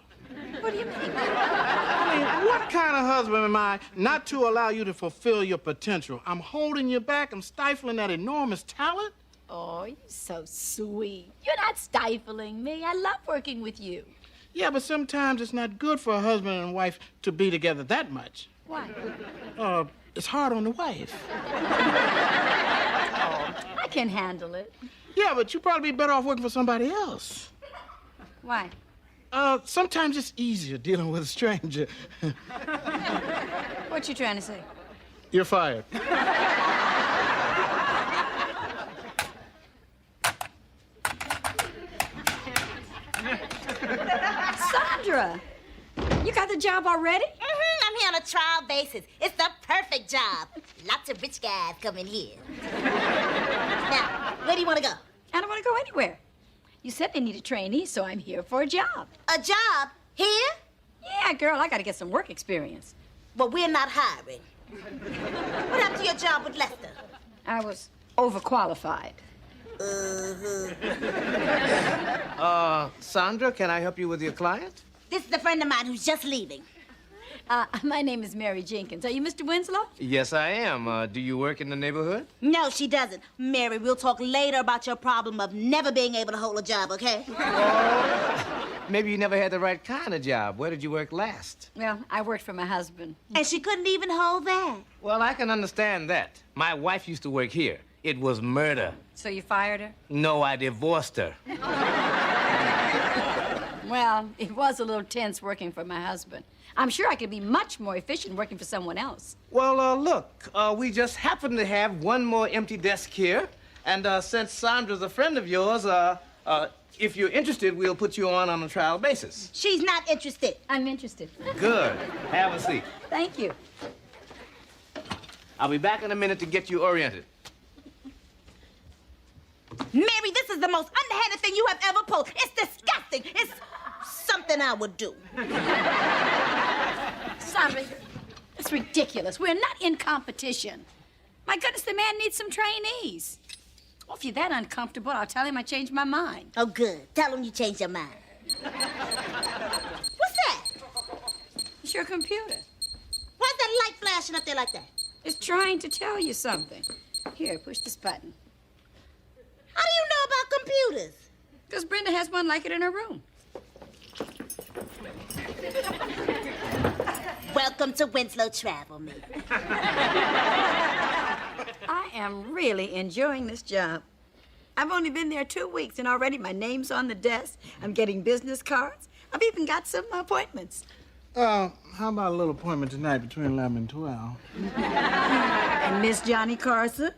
What do you mean? I mean, what kind of husband am I not to allow you to fulfill your potential? I'm holding you back. I'm stifling that enormous talent. Oh, you're so sweet. You're not stifling me. I love working with you. Yeah, but sometimes it's not good for a husband and wife to be together that much. Why? It's hard on the wife. I can handle it. Yeah, but you'd probably be better off working for somebody else. Why? Sometimes it's easier dealing with a stranger. What you trying to say? You're fired. Sandra, you got the job already? I'm here on a trial basis. It's the perfect job. Lots of rich guys come in here. Now, where do you want to go? I don't want to go anywhere. You said they need a trainee, so I'm here for a job. A job? Here? Yeah, girl, I got to get some work experience. Well, we're not hiring. What happened to your job with Lester? I was overqualified. Sandra, can I help you with your client? This is a friend of mine who's just leaving. My name is Mary Jenkins. Are you Mr. Winslow? Yes, I am. Do you work in the neighborhood? No, she doesn't. Mary, we'll talk later about your problem of never being able to hold a job, okay? Maybe you never had the right kind of job. Where did you work last? Well, I worked for my husband. And she couldn't even hold that. Well, I can understand that. My wife used to work here. It was murder. So you fired her? No, I divorced her. Well, it was a little tense working for my husband. I'm sure I could be much more efficient working for someone else. Well, look, we just happen to have one more empty desk here. And since Sandra's a friend of yours, if you're interested, we'll put you on a trial basis. She's not interested. I'm interested. Good. Have a seat. Thank you. I'll be back in a minute to get you oriented. Mary, this is the most underhanded thing you have ever pulled. It's disgusting. It's something I would do. Sandra, it's ridiculous. We're not in competition. My goodness, the man needs some trainees. Well, if you're that uncomfortable, I'll tell him I changed my mind. Oh, good. Tell him you changed your mind. What's that? It's your computer. Why's that light flashing up there like that? It's trying to tell you something. Here, push this button. How do you know about computers? Because Brenda has one like it in her room. Welcome to Winslow Travel Meet. I am really enjoying this job. I've only been there 2 weeks, and already my name's on the desk. I'm getting business cards. I've even got some appointments. How about a little appointment tonight between 11 and 12? And Miss Johnny Carson?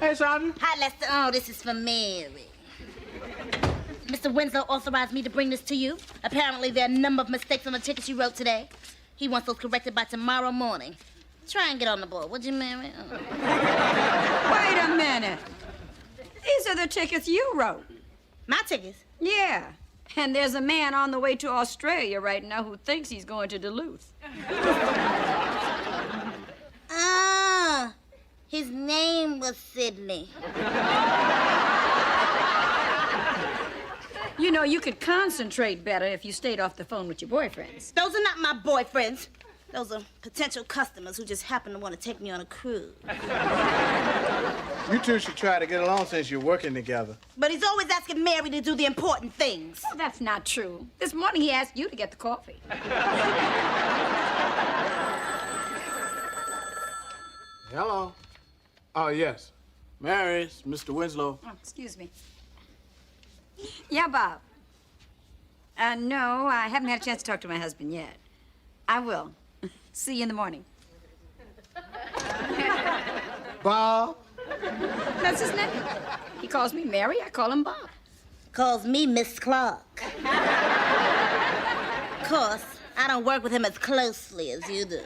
Hey, Sandra. Hi, Lester. Oh, this is for Mary. Mr. Winslow authorized me to bring this to you. Apparently, there are a number of mistakes on the tickets you wrote today. He wants those corrected by tomorrow morning. Try and get on the board, would you, Mary? Oh. Wait a minute. These are the tickets you wrote. My tickets? Yeah. And there's a man on the way to Australia right now who thinks he's going to Duluth. Ah, his name was Sydney. You know, you could concentrate better if you stayed off the phone with your boyfriends. Those are not my boyfriends. Those are potential customers who just happen to want to take me on a cruise. You two should try to get along since you're working together. But he's always asking Mary to do the important things. Oh, that's not true. This morning he asked you to get the coffee. Hello. Oh, yes. Mary, it's Mr. Winslow. Oh, excuse me. Yeah, Bob. No, I haven't had a chance to talk to my husband yet. I will. See you in the morning. Bob? That's his name. He calls me Mary, I call him Bob. Calls me Miss Clark. course, I don't work with him as closely as you do.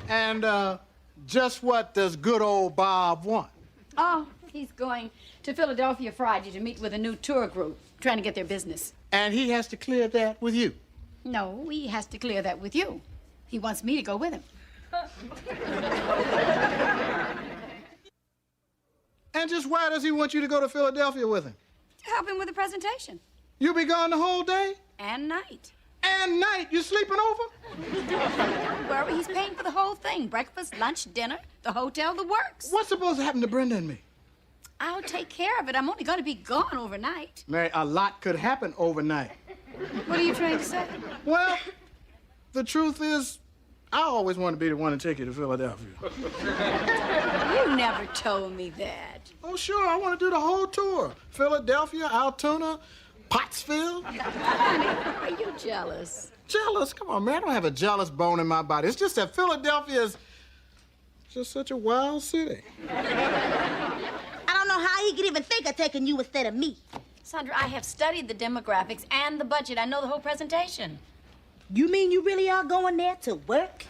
And just what does good old Bob want? Oh, he's going to Philadelphia Friday to meet with a new tour group, trying to get their business. And he has to clear that with you? No, he has to clear that with you. He wants me to go with him. And just why does he want you to go to Philadelphia with him? To help him with the presentation. You be gone the whole day? And night. And night? You sleeping over? Don't worry, he's paying for the whole thing. Breakfast, lunch, dinner, the hotel, the works. What's supposed to happen to Brenda and me? I'll take care of it. I'm only going to be gone overnight. Mary, a lot could happen overnight. What are you trying to say? Well, the truth is, I always want to be the one to take you to Philadelphia. You never told me that. Oh, sure, I want to do the whole tour. Philadelphia, Altoona, Pottsville. Honey, are you jealous? Jealous? Come on, man, I don't have a jealous bone in my body. It's just that Philadelphia is just such a wild city. I don't know how he could even think of taking you instead of me. Sandra, I have studied the demographics and the budget. I know the whole presentation. You mean you really are going there to work?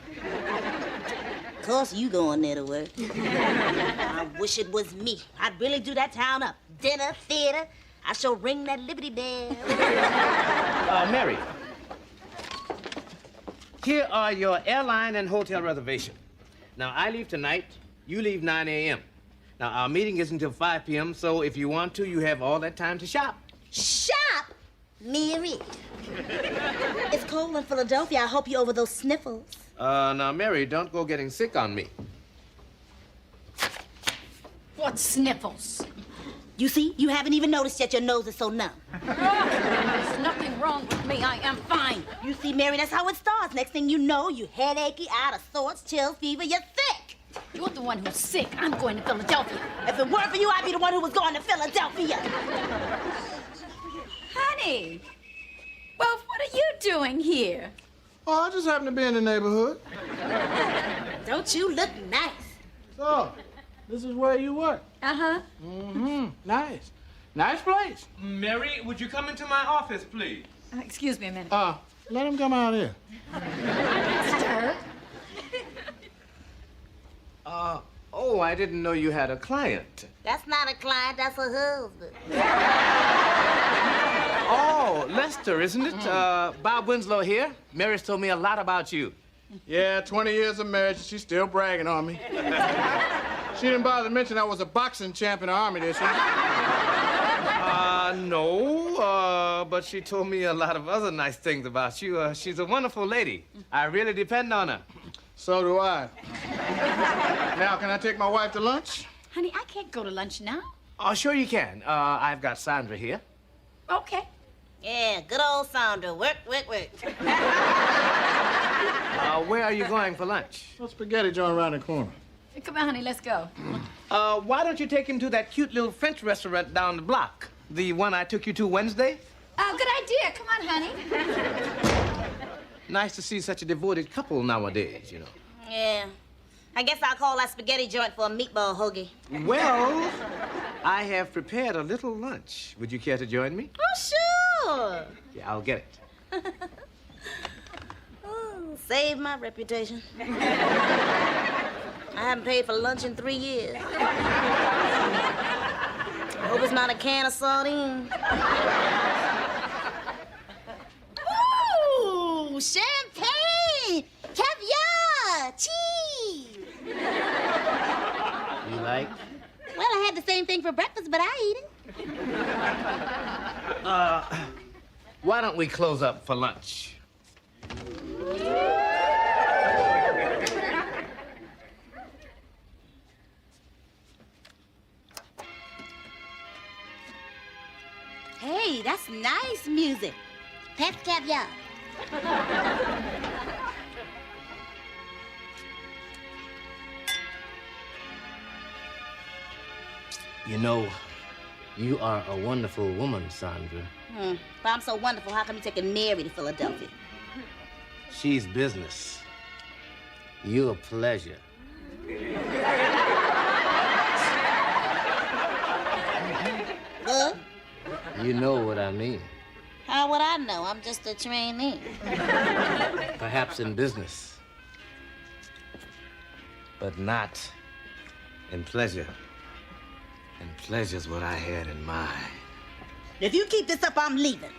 Of course you going there to work. I wish it was me. I'd really do that town up. Dinner, theater. I shall ring that Liberty Bell. Mary, here are your airline and hotel reservation. Now, I leave tonight. You leave 9 a.m. Now, our meeting is until 5 p.m., so if you want to, you have all that time to shop. Shop? Mary. It's cold in Philadelphia. I hope you're over those sniffles. Now, Mary, don't go getting sick on me. What sniffles? You see, you haven't even noticed yet your nose is so numb. There's nothing wrong with me. I am fine. You see, Mary, that's how it starts. Next thing you know, you headachy, out of sorts, chills, fever, you're sick. You're the one who's sick. I'm going to Philadelphia. If it weren't for you, I'd be the one who was going to Philadelphia. Honey, well, what are you doing here? Oh, I just happen to be in the neighborhood. Don't you look nice? So, this is where you work? Uh-huh. Mm-hmm. Nice. Nice place. Mary, would you come into my office, please? Excuse me a minute. Let him come out here. Sir? Oh, I didn't know you had a client. That's not a client, that's a husband. Oh, Lester, isn't it? Bob Winslow here. Mary's told me a lot about you. Yeah, 20 years of marriage, and she's still bragging on me. She didn't bother to mention I was a boxing champ in the Army, did she? No, but she told me a lot of other nice things about you. She's a wonderful lady. I really depend on her. So do I. Now, can I take my wife to lunch? Honey, I can't go to lunch now. Oh, sure you can. I've got Sandra here. Okay. Yeah, good old Sandra. Work, work, work. Where are you going for lunch? Well, spaghetti joint around the corner. Come on, honey, let's go. Why don't you take him to that cute little French restaurant down the block? The one I took you to Wednesday? Oh, good idea. Come on, honey. Nice to see such a devoted couple nowadays, you know. Yeah. I guess I'll call that spaghetti joint for a meatball hoagie. Well, I have prepared a little lunch. Would you care to join me? Oh, sure. Yeah, I'll get it. Oh, save my reputation. I haven't paid for lunch in 3 years. I hope it's not a can of sardines. Ooh, champagne, caviar, cheese. You like? Well, I had the same thing for breakfast, but I eat it. Why don't we close up for lunch? Hey, that's nice music. Pass the caviar. You know, you are a wonderful woman, Sandra. If I'm so wonderful, how come you taking Mary to Philadelphia? She's business. You're a pleasure. Huh? You mean. How would I know? I'm just a trainee. Perhaps in business, but not in pleasure. And pleasure's what I had in mind. If you keep this up, I'm leaving.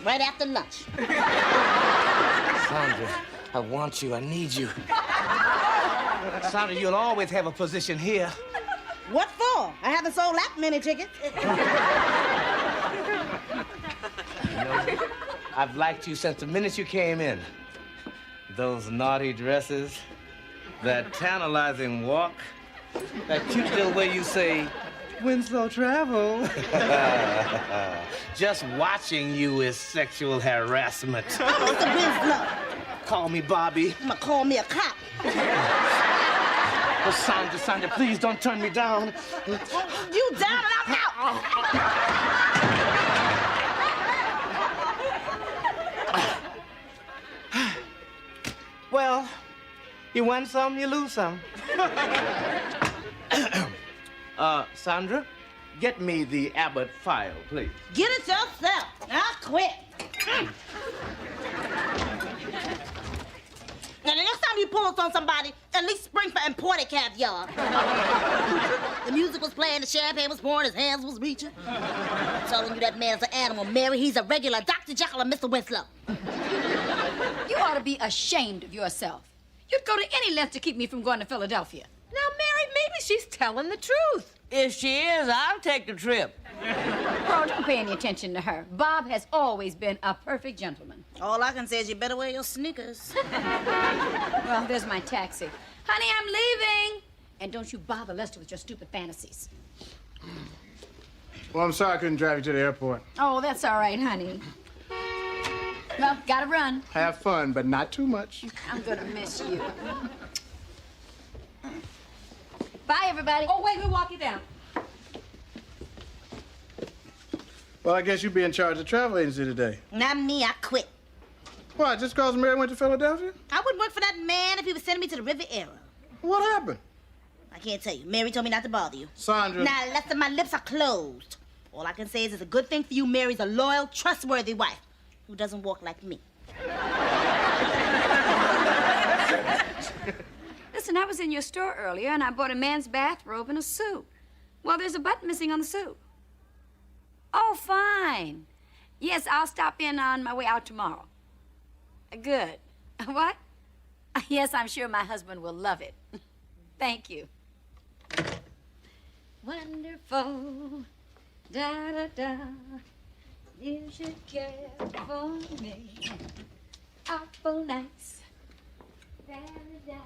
Right after lunch. Sandra, I want you. I need you. Sandra, you'll always have a position here. What for? I haven't sold that many tickets. You know, I've liked you since the minute you came in. Those naughty dresses, that tantalizing walk, that cute little way you say, Winslow travel. Just watching you is sexual harassment. I'm Mr. Winslow. Call me Bobby. I'm gonna call me a cop. Oh, Sandra, please don't turn me down. You down and I'm out. Well, you win some, you lose some. Sandra, get me the Abbott file, please. Get it yourself. I'll quit. Now, the next time you pull us on somebody, at least spring for imported caviar. The music was playing, the champagne was pouring, his hands was reaching. I'm telling you, that man's an animal, Mary. He's a regular Dr. Jekyll and Mr. Winslow. You ought to be ashamed of yourself. You'd go to any length to keep me from going to Philadelphia. Now, Mary, maybe she's telling the truth. If she is, I'll take the trip. Bro, don't pay any attention to her. Bob has always been a perfect gentleman. All I can say is you better wear your sneakers. Well, there's my taxi. Honey, I'm leaving. And don't you bother Lester with your stupid fantasies. Well, I'm sorry I couldn't drive you to the airport. Oh, that's all right, honey. Well, gotta run. Have fun, but not too much. I'm gonna miss you. Bye, everybody. Oh, wait, we'll walk you down. Well, I guess you'll be in charge of the travel agency today. Not me, I quit. Why, just because Mary went to Philadelphia? I wouldn't work for that man if he was sending me to the Riviera. What happened? I can't tell you. Mary told me not to bother you. Sandra. Now, Lester, my lips are closed. All I can say is it's a good thing for you. Mary's a loyal, trustworthy wife who doesn't walk like me. Listen, I was in your store earlier and I bought a man's bathrobe and a suit. Well, there's a button missing on the suit. Oh, fine. Yes, I'll stop in on my way out tomorrow. Good. What? Yes, I'm sure my husband will love it. Thank you. Wonderful. Da da da. You should care for me. Awful nice. Paradise.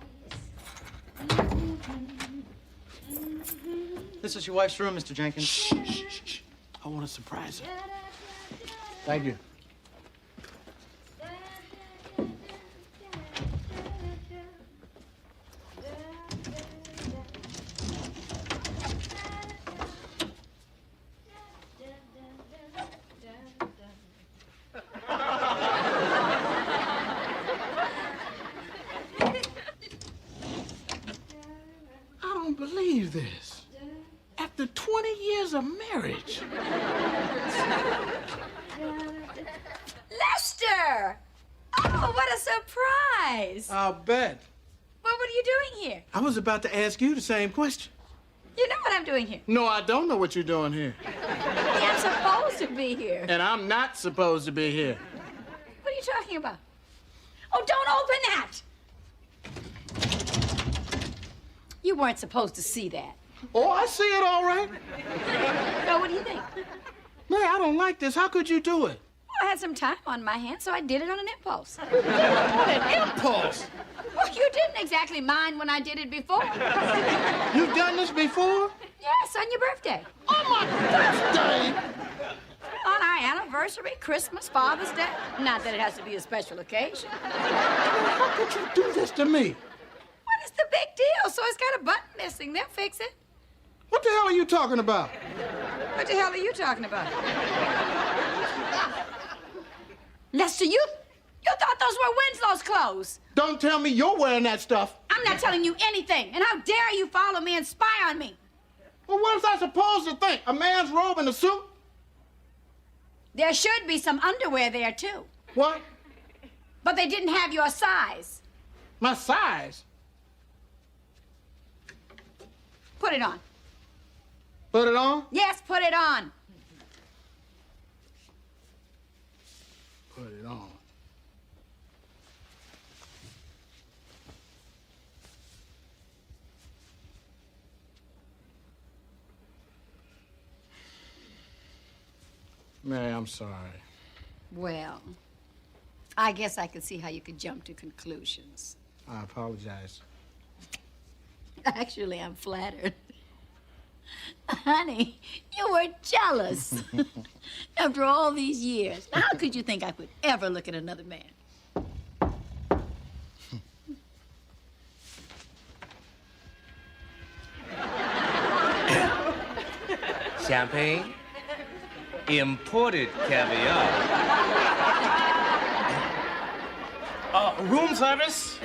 This is your wife's room, Mr. Jenkins. Shh. I want to surprise her. Thank you. I don't believe this. After 20 years of marriage. Lester! Oh, what a surprise! I'll bet. Well, what are you doing here? I was about to ask you the same question. You know what I'm doing here. No, I don't know what you're doing here. I'm supposed to be here. And I'm not supposed to be here. What are you talking about? Oh, don't open that! You weren't supposed to see that. Oh, I see it all right. Oh, what do you think? Mary, I don't like this. How could you do it? Well, I had some time on my hands, so I did it on an impulse. What an impulse! Well, you didn't exactly mind when I did it before. You've done this before? Yes, on your birthday. On my birthday? On our anniversary, Christmas, Father's Day. Not that it has to be a special occasion. How could you do this to me? What is the big deal? So it's got a button missing. They'll fix it. What the hell are you talking about? What the hell are you talking about? Lester, you thought those were Winslow's clothes. Don't tell me you're wearing that stuff. I'm not telling you anything. And how dare you follow me and spy on me? Well, what was I supposed to think? A man's robe and a suit? There should be some underwear there, too. What? But they didn't have your size. My size? Put it on. Put it on? Yes, put it on. Put it on. Mary, I'm sorry. Well, I guess I could see how you could jump to conclusions. I apologize. Actually, I'm flattered. Honey, you were jealous. After all these years, how could you think I could ever look at another man? Champagne, imported caviar. Room service?